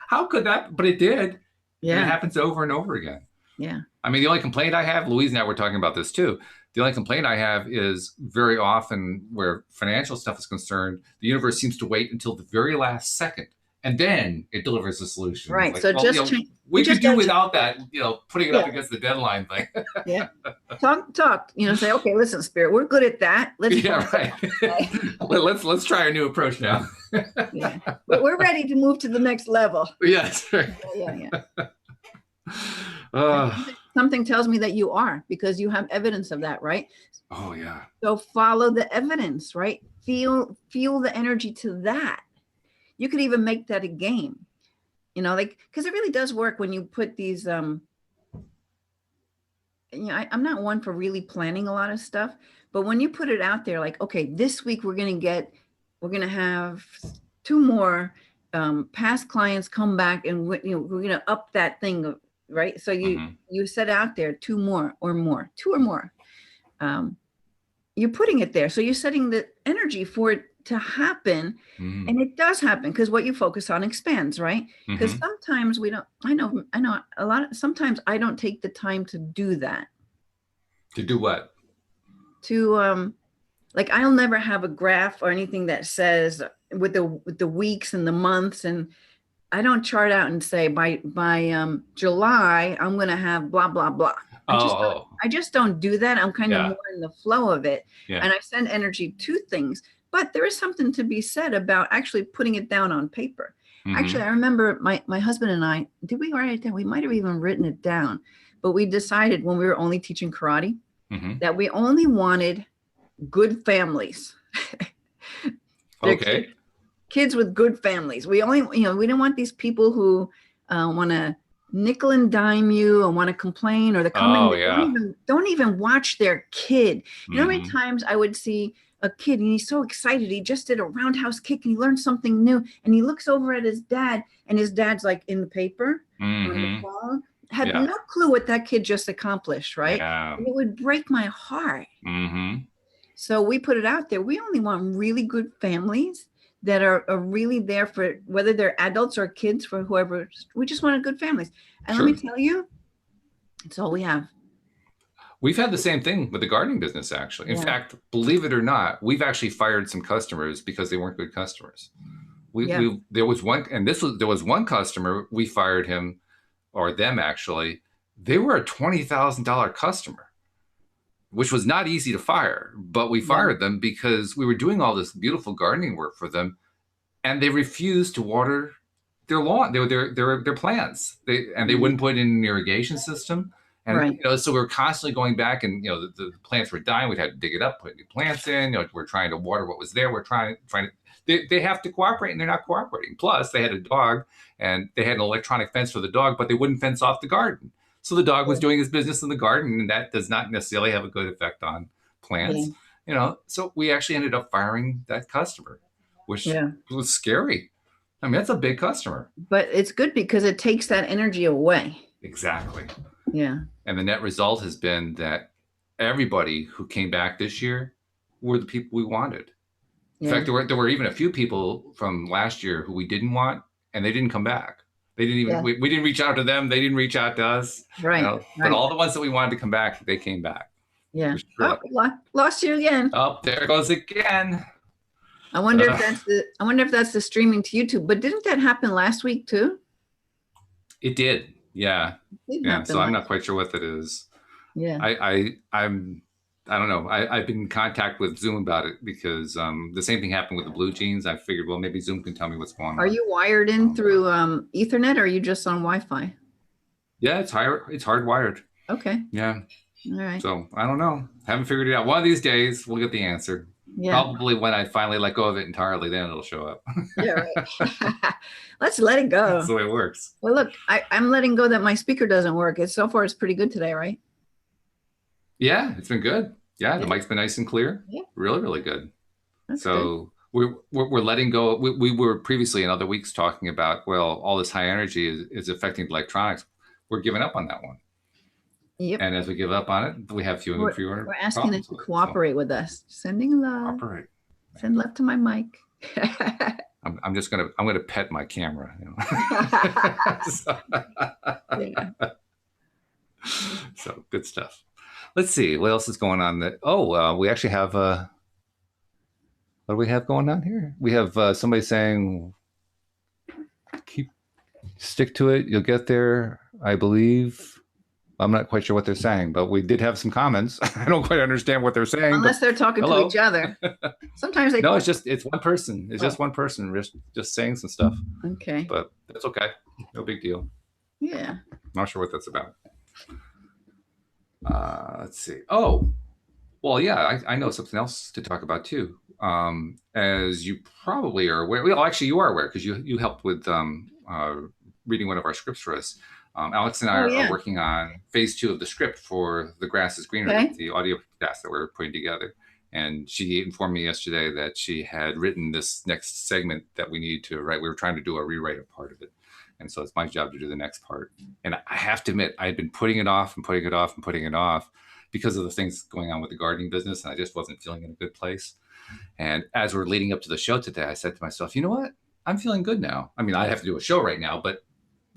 How could that? But it did. And it Yeah. happens over and over again. Yeah. I mean, the only complaint I have, Louise and I were talking about this too. The only complaint I have is very often where financial stuff is concerned, the universe seems to wait until the very last second and then it delivers a solution. It's Right. like, So well, just change. we could do gotta without that, putting it up Yeah. against the deadline thing. Yeah. Talk, say, okay, listen, Spirit, we're good at that. Let's Yeah, right. Let's try a new approach now. Yeah. We're ready to move to the next level. Yes. Right. Yeah. Something tells me that you are, because you have evidence of that, right? Oh yeah. So follow the evidence, right? Feel the energy to that. You could even make that a game, because it really does work when you put these, I'm not one for really planning a lot of stuff, but when you put it out there, like, okay, this week we're going to have 2 more past clients come back, and we're going to up that thing, right? So you set out there 2 more or more, 2 or more. You're putting it there. So you're setting the energy for it to happen. And it does happen, because what you focus on expands, right? Because sometimes I know a lot sometimes I don't take the time to do that. To do what? To like, I'll never have a graph or anything that says with the weeks and the months, and I don't chart out and say by July I'm going to have blah blah blah. I just don't do that. I'm kind of more in the flow of it, and I send energy to things. But there is something to be said about actually putting it down on paper. Actually, I remember my husband and I, did we write it down? We might have even written it down, but we decided when we were only teaching karate that we only wanted good families. Okay. Kids with good families. We only, we didn't want these people who want to nickel and dime you and want to complain, or they come in, don't even watch their kid. You know how many times I would see a kid and he's so excited, he just did a roundhouse kick and he learned something new, and he looks over at his dad, and his dad's like in the paper on the phone, had no clue what that kid just accomplished, right? And it would break my heart. So we put it out there. We only want really good families that are really there for, whether they're adults or kids, for whoever. We just wanted good families. And let me tell you, it's all we have. We've had the same thing with the gardening business, actually. In fact, believe it or not, we've actually fired some customers because they weren't good customers. There was one customer, we fired him, or them actually. They were a $20,000 customer, which was not easy to fire, but we fired them because we were doing all this beautiful gardening work for them, and they refused to water their lawn, their plants. They wouldn't put in an irrigation system. And so we were constantly going back, and the plants were dying. We'd have to dig it up, put new plants in. We're trying to water what was there. We're trying to. They have to cooperate, and they're not cooperating. Plus, they had a dog, and they had an electronic fence for the dog, but they wouldn't fence off the garden. So the dog was doing his business in the garden, and that does not necessarily have a good effect on plants. So we actually ended up firing that customer, which was scary. I mean, that's a big customer. But it's good because it takes that energy away. Exactly. Yeah. And the net result has been that everybody who came back this year were the people we wanted. In fact, there were even a few people from last year who we didn't want, and they didn't come back. They didn't even, we didn't reach out to them. They didn't reach out to us. Right. But all the ones that we wanted to come back, they came back. Yeah. Oh, lost you again. Oh, there it goes again. I wonder if that's the streaming to YouTube. But didn't that happen last week too? It did. Yeah. So I'm not quite sure what that is. Yeah. I don't know. I've been in contact with Zoom about it because the same thing happened with the blue jeans. I figured, well, maybe Zoom can tell me what's going on. Are you wired in through Ethernet, or are you just on Wi-Fi? Yeah, it's hardwired. Okay. Yeah. All right. So I don't know. Haven't figured it out. One of these days we'll get the answer. Yeah. Probably when I finally let go of it entirely, then it'll show up. Yeah, right. Let's let it go. That's the way it works. Well, look, I'm letting go that my speaker doesn't work. So far, it's pretty good today, right? Yeah, it's been good. Yeah, the mic's been nice and clear. Yeah. Really, really good. That's so good. We're letting go. We were previously in other weeks talking about, well, all this high energy is affecting electronics. We're giving up on that one. Yep. And as we give up on it, we have fewer and fewer. We're asking it to cooperate with us. Sending love. Cooperate. Send love to my mic. I'm gonna pet my camera. So good stuff. Let's see what else is going on. We actually have what do we have going on here? We have somebody saying, stick to it. You'll get there, I believe. I'm not quite sure what they're saying, but we did have some comments. I don't quite understand what they're saying. Unless they're talking to each other. Sometimes they. No, it's one person. It's just one person just saying some stuff. Okay. But that's okay. No big deal. Yeah. Not sure what that's about. Let's see. Oh, well, yeah, I know something else to talk about too. As you probably are aware, well, actually, you are aware because you helped with reading one of our scripts for us. Alex and I are working on phase 2 of the script for The Grass is Greener, the audio cast that we're putting together. And she informed me yesterday that she had written this next segment that we need to write. We were trying to do a rewrite of part of it. And so it's my job to do the next part. And I have to admit, I had been putting it off and putting it off and putting it off because of the things going on with the gardening business. And I just wasn't feeling in a good place. And as we're leading up to the show today, I said to myself, you know what? I'm feeling good now. I mean, I have to do a show right now, but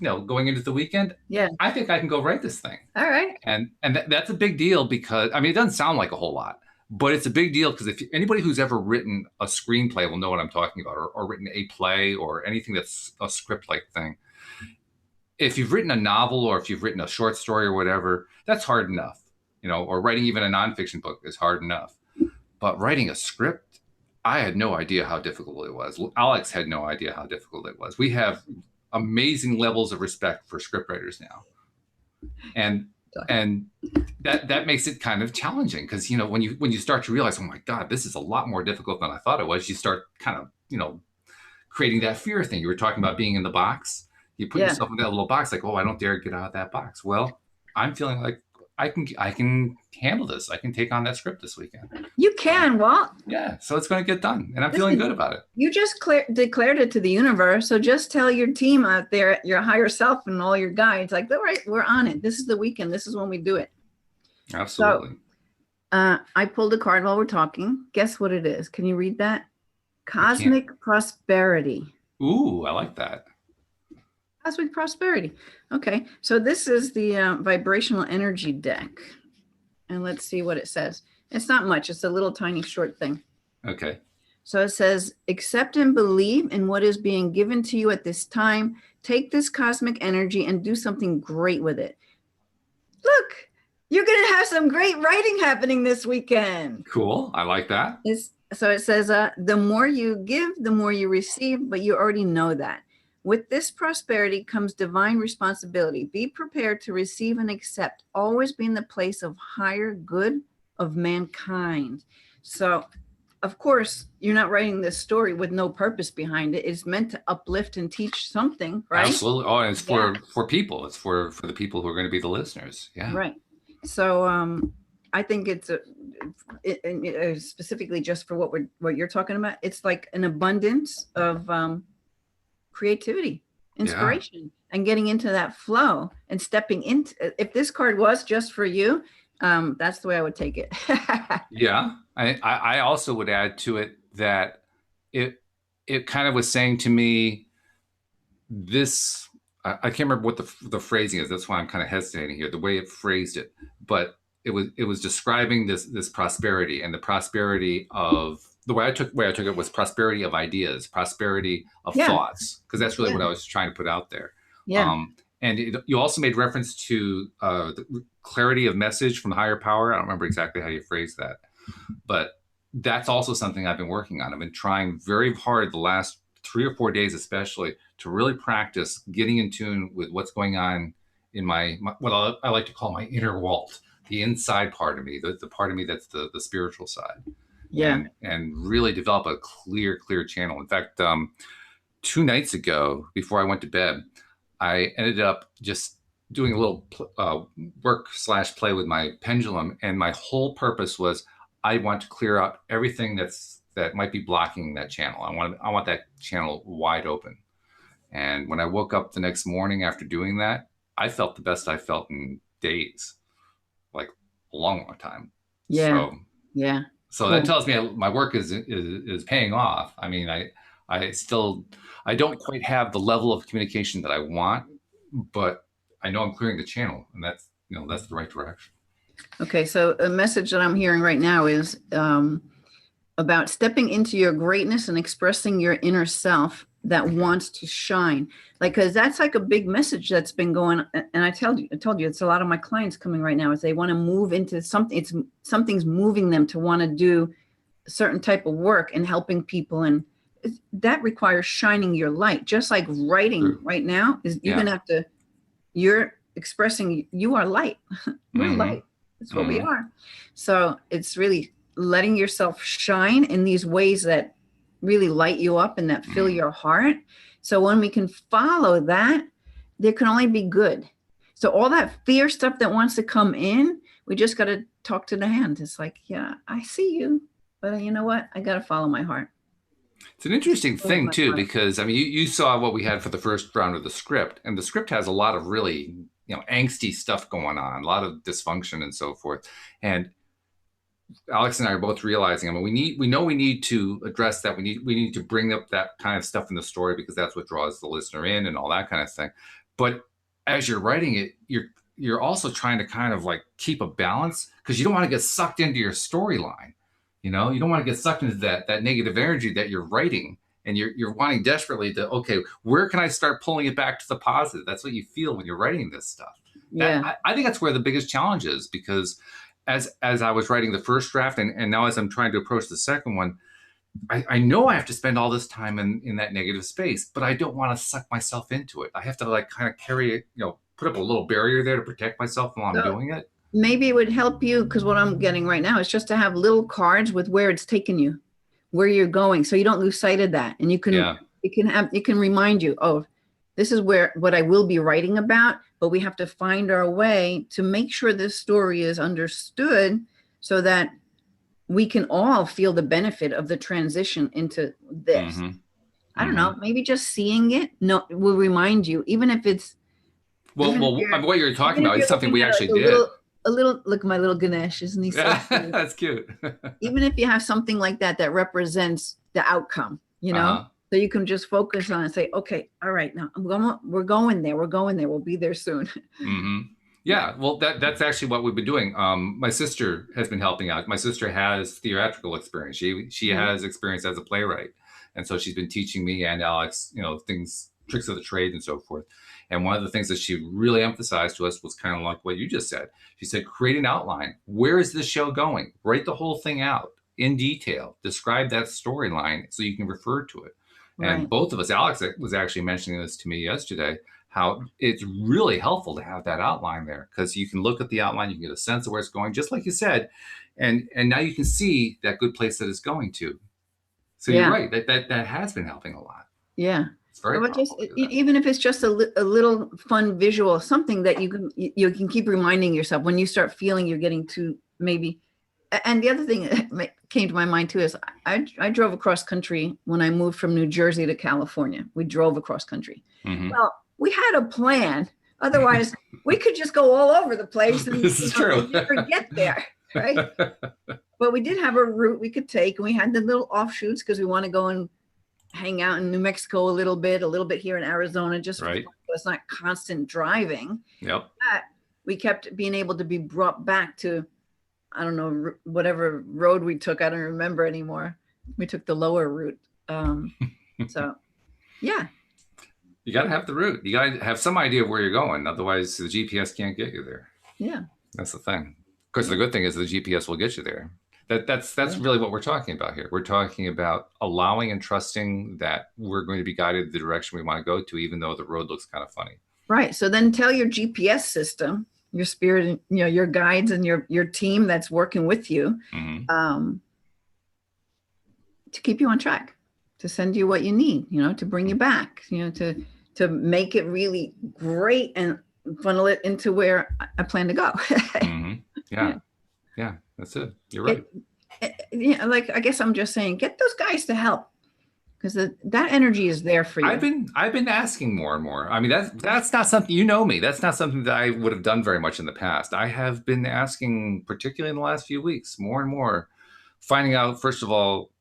going into the weekend, I think I can go write this thing. All right. And that's a big deal because, I mean, it doesn't sound like a whole lot, but it's a big deal because if anybody who's ever written a screenplay will know what I'm talking about, or written a play or anything that's a script-like thing. If you've written a novel or if you've written a short story or whatever, that's hard enough, or writing even a nonfiction book is hard enough. But writing a script, I had no idea how difficult it was. Alex had no idea how difficult it was. We have amazing levels of respect for scriptwriters now. And that makes it kind of challenging because, when you start to realize, oh my God, this is a lot more difficult than I thought it was, you start kind of, creating that fear thing. You were talking about being in the box. You put yourself in that little box, like, oh, I don't dare get out of that box. Well, I'm feeling like I can handle this. I can take on that script this weekend. You can, Walt. Yeah, so it's going to get done, and I'm feeling good about it. You just declared it to the universe, so just tell your team out there, your higher self and all your guides, like, all right, we're on it. This is the weekend. This is when we do it. Absolutely. So, I pulled a card while we're talking. Guess what it is? Can you read that? Cosmic Prosperity. Ooh, I like that. Cosmic Prosperity. Okay, so this is the vibrational energy deck. And let's see what it says. It's not much. It's a little tiny short thing. Okay. So it says, accept and believe in what is being given to you at this time. Take this cosmic energy and do something great with it. Look, you're going to have some great writing happening this weekend. Cool. I like that. So it says, the more you give, the more you receive, but you already know that. With this prosperity comes divine responsibility. Be prepared to receive and accept, always be in the place of higher good of mankind. So, of course, you're not writing this story with no purpose behind it. It's meant to uplift and teach something, right? Absolutely. Oh, and it's for people. It's for the people who are going to be the listeners. Yeah. Right. So I think it's specifically just for what you're talking about. It's like an abundance of creativity, inspiration, and getting into that flow and stepping into. If this card was just for you, that's the way I would take it. Yeah, I also would add to it that it kind of was saying to me, this, I can't remember what the phrasing is. That's why I'm kind of hesitating here. The way it phrased it, but it was describing this prosperity, and the prosperity of the way I took it was prosperity of ideas, prosperity of thoughts, because that's really what I was trying to put out there. Yeah. And you also made reference to the clarity of message from the higher power. I don't remember exactly how you phrased that, but that's also something I've been working on. I've been trying very hard the last 3 or 4 days, especially, to really practice getting in tune with what's going on in my what I like to call my inner Walt, the inside part of me, the part of me that's the spiritual side. Yeah. And really develop a clear channel. In fact, 2 nights ago, before I went to bed, I ended up just doing a little work/play with my pendulum. And my whole purpose was, I want to clear out everything that might be blocking that channel. I want that channel wide open. And when I woke up the next morning after doing that, I felt the best I felt in days, like a long time. Yeah. So that tells me my work is paying off. I mean, I don't quite have the level of communication that I want, but I know I'm clearing the channel, and that's the right direction. Okay, so a message that I'm hearing right now is about stepping into your greatness and expressing your inner self that wants to shine. Like, because that's like a big message that's been going. And I told you, it's a lot of my clients coming right now is they want to move into something. Something's moving them to want to do a certain type of work and helping people. And that requires shining your light, just like writing right now is you're going to have to, you're expressing, you are light. We're light. That's what we are. So it's really letting yourself shine in these ways that really light you up and that fill your heart. So when we can follow that, there can only be good. So all that fear stuff that wants to come in, we just got to talk to the hand. It's like, yeah, I see you, but you know what? I got to follow my heart. It's an interesting thing too, because I mean, you saw what we had for the first round of the script, and the script has a lot of really, angsty stuff going on, a lot of dysfunction and so forth. And Alex and I are both realizing, I mean, we know we need to address that. We need to bring up that kind of stuff in the story because that's what draws the listener in and all that kind of thing. But as you're writing it, you're also trying to kind of like keep a balance because you don't want to get sucked into your storyline. You don't want to get sucked into that negative energy that you're writing, and you're wanting desperately to, okay, where can I start pulling it back to the positive? That's what you feel when you're writing this stuff. I think that's where the biggest challenge is, because as I was writing the first draft and now as I'm trying to approach the second one, I know I have to spend all this time in that negative space, but I don't want to suck myself into it. I have to like kind of carry it, put up a little barrier there to protect myself while I'm doing it. Maybe it would help you, because what I'm getting right now is just to have little cards with where it's taken you, where you're going, so you don't lose sight of that. And you can it can remind you, oh, this is what I will be writing about, but we have to find our way to make sure this story is understood so that we can all feel the benefit of the transition into this. I don't know, maybe just seeing it will remind you, even if it's what you're talking about is something we actually did. A little, look, my little Ganesh, isn't he so cute? That's cute. Even if you have something like that represents the outcome, so you can just focus on and say, okay, all right, now we're going there. We'll be there soon. Yeah, well, that's actually what we've been doing. My sister has been helping out. My sister has theatrical experience. She has experience as a playwright. And so she's been teaching me and Alex, things, tricks of the trade and so forth. And one of the things that she really emphasized to us was kind of like what you just said. She said, create an outline. Where is this show going? Write the whole thing out in detail. Describe that storyline so you can refer to it. Right. And both of us, Alex was actually mentioning this to me yesterday, how it's really helpful to have that outline there, because you can look at the outline, you can get a sense of where it's going, just like you said. And now you can see that good place that it's going to. So you're right, that has been helping a lot. Yeah. It's very even if it's just a little fun visual, something that you can keep reminding yourself when you start feeling you're getting too maybe. And the other thing that came to my mind too is I drove across country when I moved from New Jersey to California. We drove across country. Well, we had a plan. Otherwise, we could just go all over the place and this is true. Never get there, right? But we did have a route we could take, and we had the little offshoots because we want to go and hang out in New Mexico a little bit here in Arizona, just right. So it's not constant driving. Yep. But we kept being able to be brought back to, I don't know, whatever road we took. I don't remember anymore. We took the lower route. So, yeah. You got to have the route. You got to have some idea of where you're going. Otherwise, the GPS can't get you there. Yeah. That's the thing. Of course, the good thing is the GPS will get you there. That's really what we're talking about here. We're talking about allowing and trusting that we're going to be guided the direction we want to go to, even though the road looks kind of funny. Right. So then tell your GPS system, your spirit, your guides and your team that's working with you, to keep you on track, to send you what you need, to bring you back, to make it really great and funnel it into where I plan to go. Yeah, that's it. You're right. Like, I guess I'm just saying, get those guys to help, because that energy is there for you. I've been asking more and more. I mean, that's not something, me. That's not something that I would have done very much in the past. I have been asking, particularly in the last few weeks, more and more, finding out, first of all,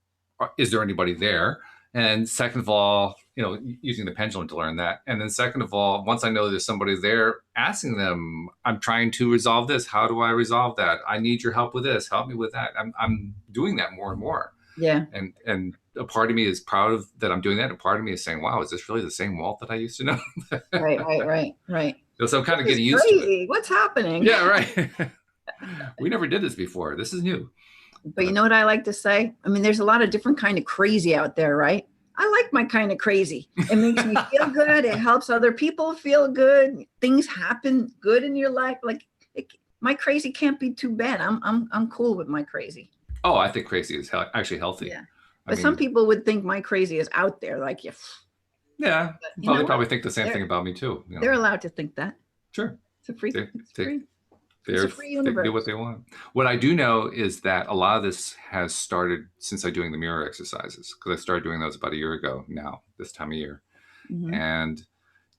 is there anybody there? And second of all, using the pendulum to learn that. And then second of all, once I know there's somebody there, asking them, I'm trying to resolve this. How do I resolve that? I need your help with this. Help me with that. I'm doing that more and more. Yeah. And a part of me is proud of that I'm doing that. And a part of me is saying, wow, is this really the same Walt that I used to know? Right. So I'm kind of This is getting used to it. crazy. What's happening? Yeah, right. We never did this before. This is new. But you know what I like to say? I mean, there's a lot of different kind of crazy out there, right? I like my kind of crazy. It makes me feel good. It helps other people feel good. Things happen good in your life. Like my crazy can't be too bad. I'm cool with my crazy. Oh, I think crazy is actually healthy. Yeah. I But mean, some people would think my crazy is out there. Like, yeah. yeah. You Well, know they what? probably think the same thing about me too. You know? They're allowed to think that. Sure. It's a free. They, It's they, free. They can do what Universe. they want. What I do know is that a lot of this has started since I'm doing the mirror exercises, because I started doing those about a year ago now, this time of year. Mm-hmm. And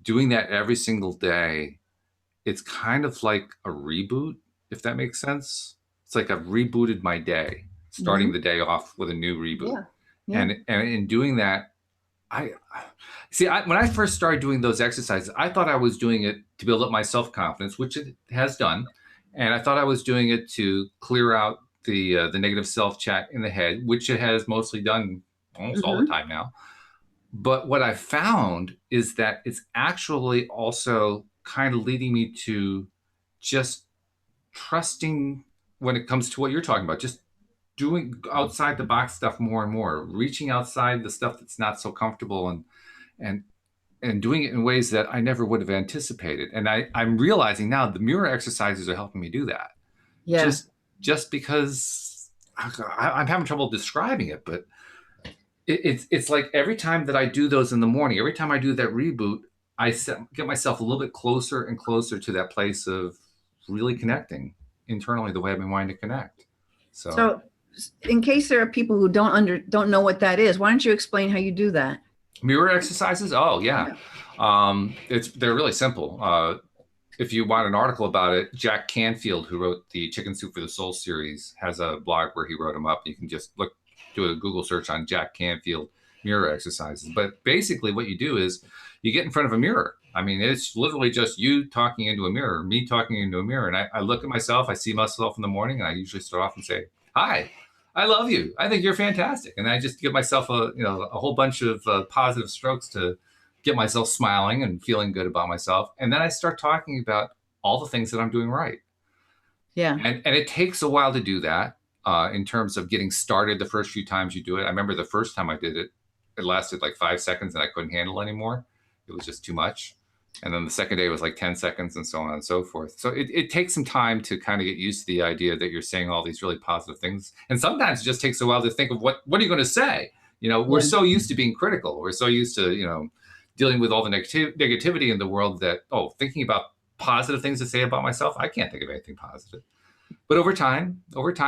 doing that every single day, it's kind of like a reboot, if that makes sense. It's like I've rebooted my day, starting Mm-hmm. the day off with a new reboot. Yeah. And in doing that, I see. When I first started doing those exercises, I thought I was doing it to build up my self confidence, which it has done, and I thought I was doing it to clear out the negative self chat in the head, which it has mostly done almost all the Mm-hmm. time now. But what I found is that it's actually also kind of leading me to just trusting when it comes to what you're talking about, just doing outside the box stuff more and more, reaching outside the stuff that's not so comfortable, and and doing it in ways that I never would have anticipated. And I'm realizing now the mirror exercises are helping me do that. Yeah. Just because I'm having trouble describing it, but it's like every time that I do those in the morning, every time I do that reboot, get myself a little bit closer and closer to that place of really connecting internally the way I've been wanting to connect. So, in case there are people who don't know what that is, why don't you explain how you do that? Mirror exercises? Oh yeah, they're really simple. If you want an article about it, Jack Canfield, who wrote the Chicken Soup for the Soul series, has a blog where he wrote them up. You can just do a Google search on Jack Canfield mirror exercises. But basically, what you do is you get in front of a mirror. I mean, it's literally just you talking into a mirror, me talking into a mirror, and I look at myself. I see myself in the morning, and I usually start off and say, "Hi, I love you. I think you're fantastic." And I just give myself a whole bunch of positive strokes to get myself smiling and feeling good about myself. And then I start talking about all the things that I'm doing right. Yeah. And it takes a while to do that in terms of getting started the first few times you do it. I remember the first time I did it, it lasted like 5 seconds and I couldn't handle it anymore. It was just too much. And then the second day was like 10 seconds and so on and so forth. So it takes some time to kind of get used to the idea that you're saying all these really positive things. And sometimes it just takes a while to think of what are you going to say? We're so used to being critical. We're so used to, dealing with all the negativity in the world that, thinking about positive things to say about myself, I can't think of anything positive. But over time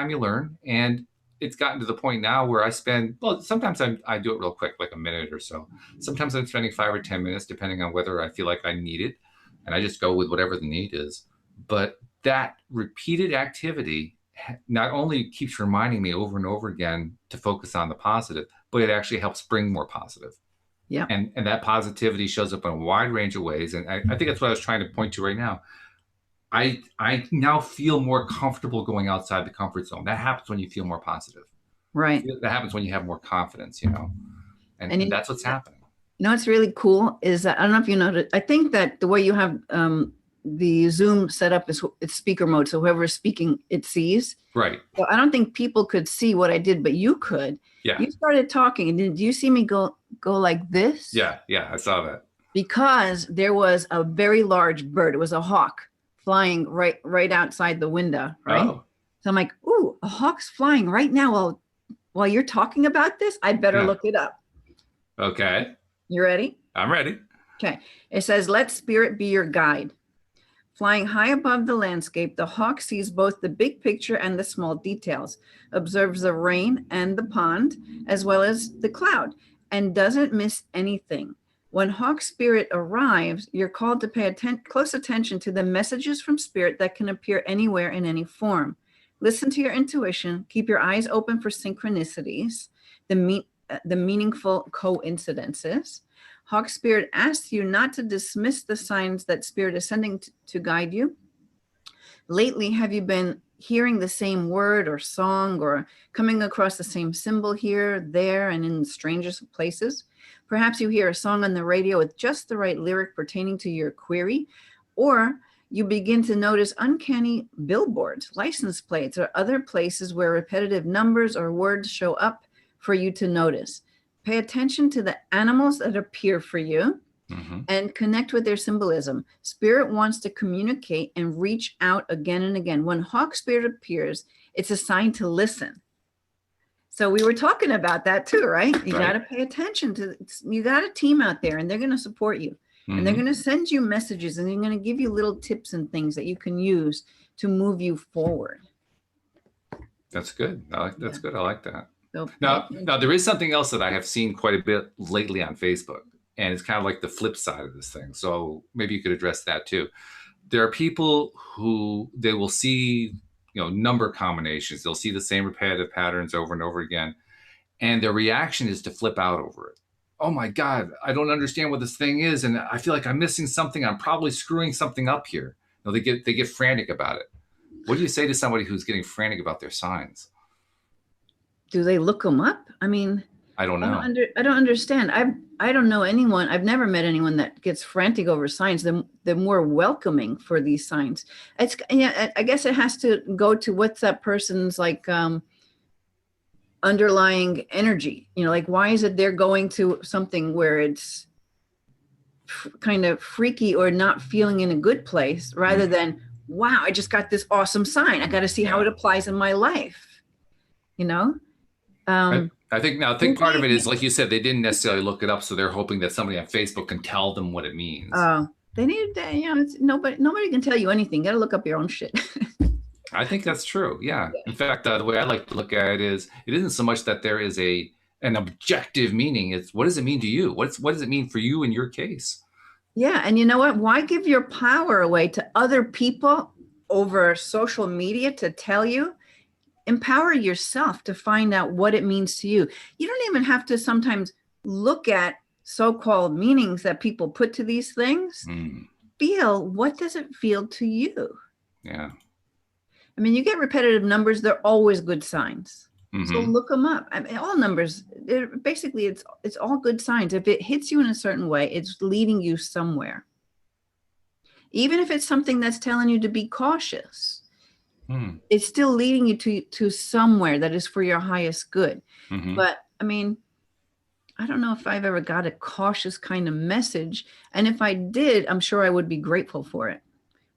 you learn. And it's gotten to the point now where sometimes I do it real quick, like a minute or so. Sometimes I'm spending 5 or 10 minutes, depending on whether I feel like I need it. And I just go with whatever the need is. But that repeated activity not only keeps reminding me over and over again to focus on the positive, but it actually helps bring more positive. Yeah. And that positivity shows up in a wide range of ways. And I think that's what I was trying to point to right now. I now feel more comfortable going outside the comfort zone. That happens when you feel more positive. Right. That happens when you have more confidence, and that's what's happening. What's really cool is that, I don't know if you know, I think that the way you have the Zoom set up is it's speaker mode. So whoever is speaking, it sees. Right. So I don't think people could see what I did, but you could. Yeah. You started talking, and did you see me go like this? Yeah, I saw that. Because there was a very large bird. It was a hawk flying right outside the window, right? Oh. So I'm like, ooh, a hawk's flying right now while you're talking about this. I better look it up. Okay. You ready? I'm ready. Okay. It says, let spirit be your guide. Flying high above the landscape, the hawk sees both the big picture and the small details, observes the rain and the pond, as well as the cloud, and doesn't miss anything. When hawk spirit arrives, you're called to pay close attention to the messages from spirit that can appear anywhere in any form. Listen to your intuition. Keep your eyes open for synchronicities, the meaningful coincidences. Hawk spirit asks you not to dismiss the signs that spirit is sending to guide you. Lately, have you been hearing the same word or song, or coming across the same symbol here, there, and in the strangest of places. Perhaps you hear a song on the radio with just the right lyric pertaining to your query, or you begin to notice uncanny billboards, license plates, or other places where repetitive numbers or words show up for you to notice. Pay attention to the animals that appear for you and connect with their symbolism. Spirit wants to communicate and reach out again and again. When hawk spirit appears, it's a sign to listen. So we were talking about that too, right? You got to pay attention to, you got a team out there and they're going to support you. And they're going to send you messages and they're going to give you little tips and things that you can use to move you forward. That's good. That's good. I like that. So Now, there is something else that I have seen quite a bit lately on Facebook, and it's kind of like the flip side of this thing. So maybe you could address that too. There are people who they will see, number combinations. They'll see the same repetitive patterns over and over again, and their reaction is to flip out over it. Oh my God, I don't understand what this thing is, and I feel like I'm missing something. I'm probably screwing something up here. They get frantic about it. What do you say to somebody who's getting frantic about their signs? Do they look them up? I mean, I don't know. I don't understand. I don't know anyone. I've never met anyone that gets frantic over signs. They're more welcoming for these signs. I guess it has to go to what's that person's like underlying energy. Like why is it they're going to something where it's kind of freaky or not feeling in a good place, rather than, wow, I just got this awesome sign. I got to see how it applies in my life. I think part of it is, like you said, they didn't necessarily look it up, so they're hoping that somebody on Facebook can tell them what it means. Oh, they need to, nobody can tell you anything. You got to look up your own shit. I think that's true. Yeah. In fact, the way I like to look at it is, it isn't so much that there is an objective meaning. It's what does it mean to you? What does it mean for you in your case? Yeah. And you know what? Why give your power away to other people over social media to tell you? Empower yourself to find out what it means to you. You don't even have to sometimes look at so-called meanings that people put to these things. Feel, what does it feel to you? Yeah. I mean, you get repetitive numbers, they're always good signs. So look them up. I mean, all numbers, basically it's all good signs. If it hits you in a certain way, it's leading you somewhere. Even if it's something that's telling you to be cautious, it's still leading you to somewhere that is for your highest good. But I mean, I don't know if I've ever got a cautious kind of message. And if I did, I'm sure I would be grateful for it.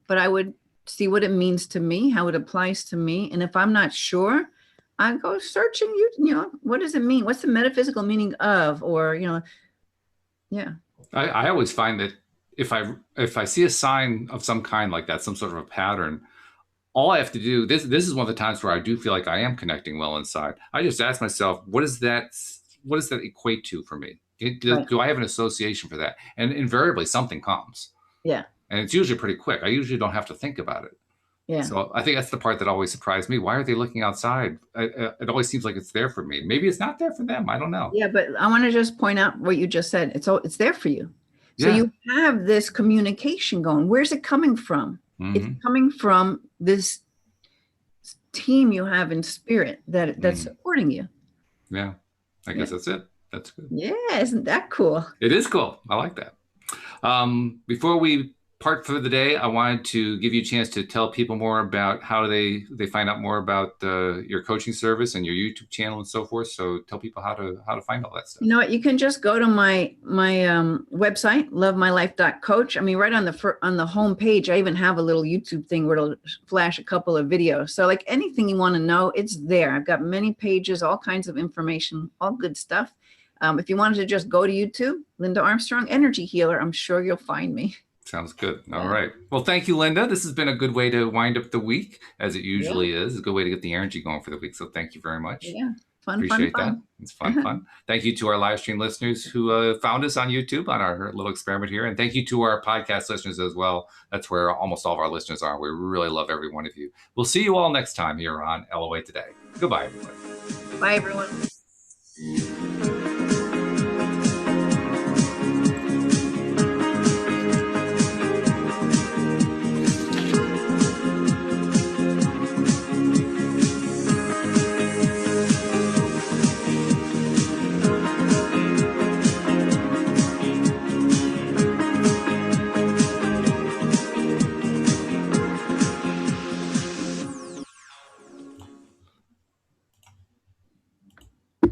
But I would see what it means to me, how it applies to me. And if I'm not sure, I go searching, what does it mean? What's the metaphysical meaning of, or, yeah. I always find that if I see a sign of some kind like that, some sort of a pattern, all I have to do, this is one of the times where I do feel like I am connecting well inside. I just ask myself, what does that equate to for me? Do I have an association for that? And invariably something comes. Yeah. And it's usually pretty quick. I usually don't have to think about it. Yeah. So I think that's the part that always surprised me. Why are they looking outside? It always seems like it's there for me. Maybe it's not there for them. I don't know. Yeah, but I want to just point out what you just said. It's there for you. So you have this communication going. Where's it coming from? It's coming from this team you have in spirit that's supporting you. Yeah. I guess that's it. That's good. Yeah. Isn't that cool? It is cool. I like that. Before we part for the day, I wanted to give you a chance to tell people more about how they find out more about your coaching service and your YouTube channel and so forth. So tell people how to find all that stuff. You know what? You can just go to my website, lovemylife.coach. I mean, right on the home page, I even have a little YouTube thing where it'll flash a couple of videos. So like anything you want to know, it's there. I've got many pages, all kinds of information, all good stuff. If you wanted to just go to YouTube, Linda Armstrong, Energy Healer, I'm sure you'll find me. Sounds good. All right. Well, thank you, Linda. This has been a good way to wind up the week, as it usually is. It's a good way to get the energy going for the week. So thank you very much. Yeah. Appreciate that. It's fun. Thank you to our live stream listeners who found us on YouTube on our little experiment here. And thank you to our podcast listeners as well. That's where almost all of our listeners are. We really love every one of you. We'll see you all next time here on LOA Today. Goodbye, everyone. Bye, everyone.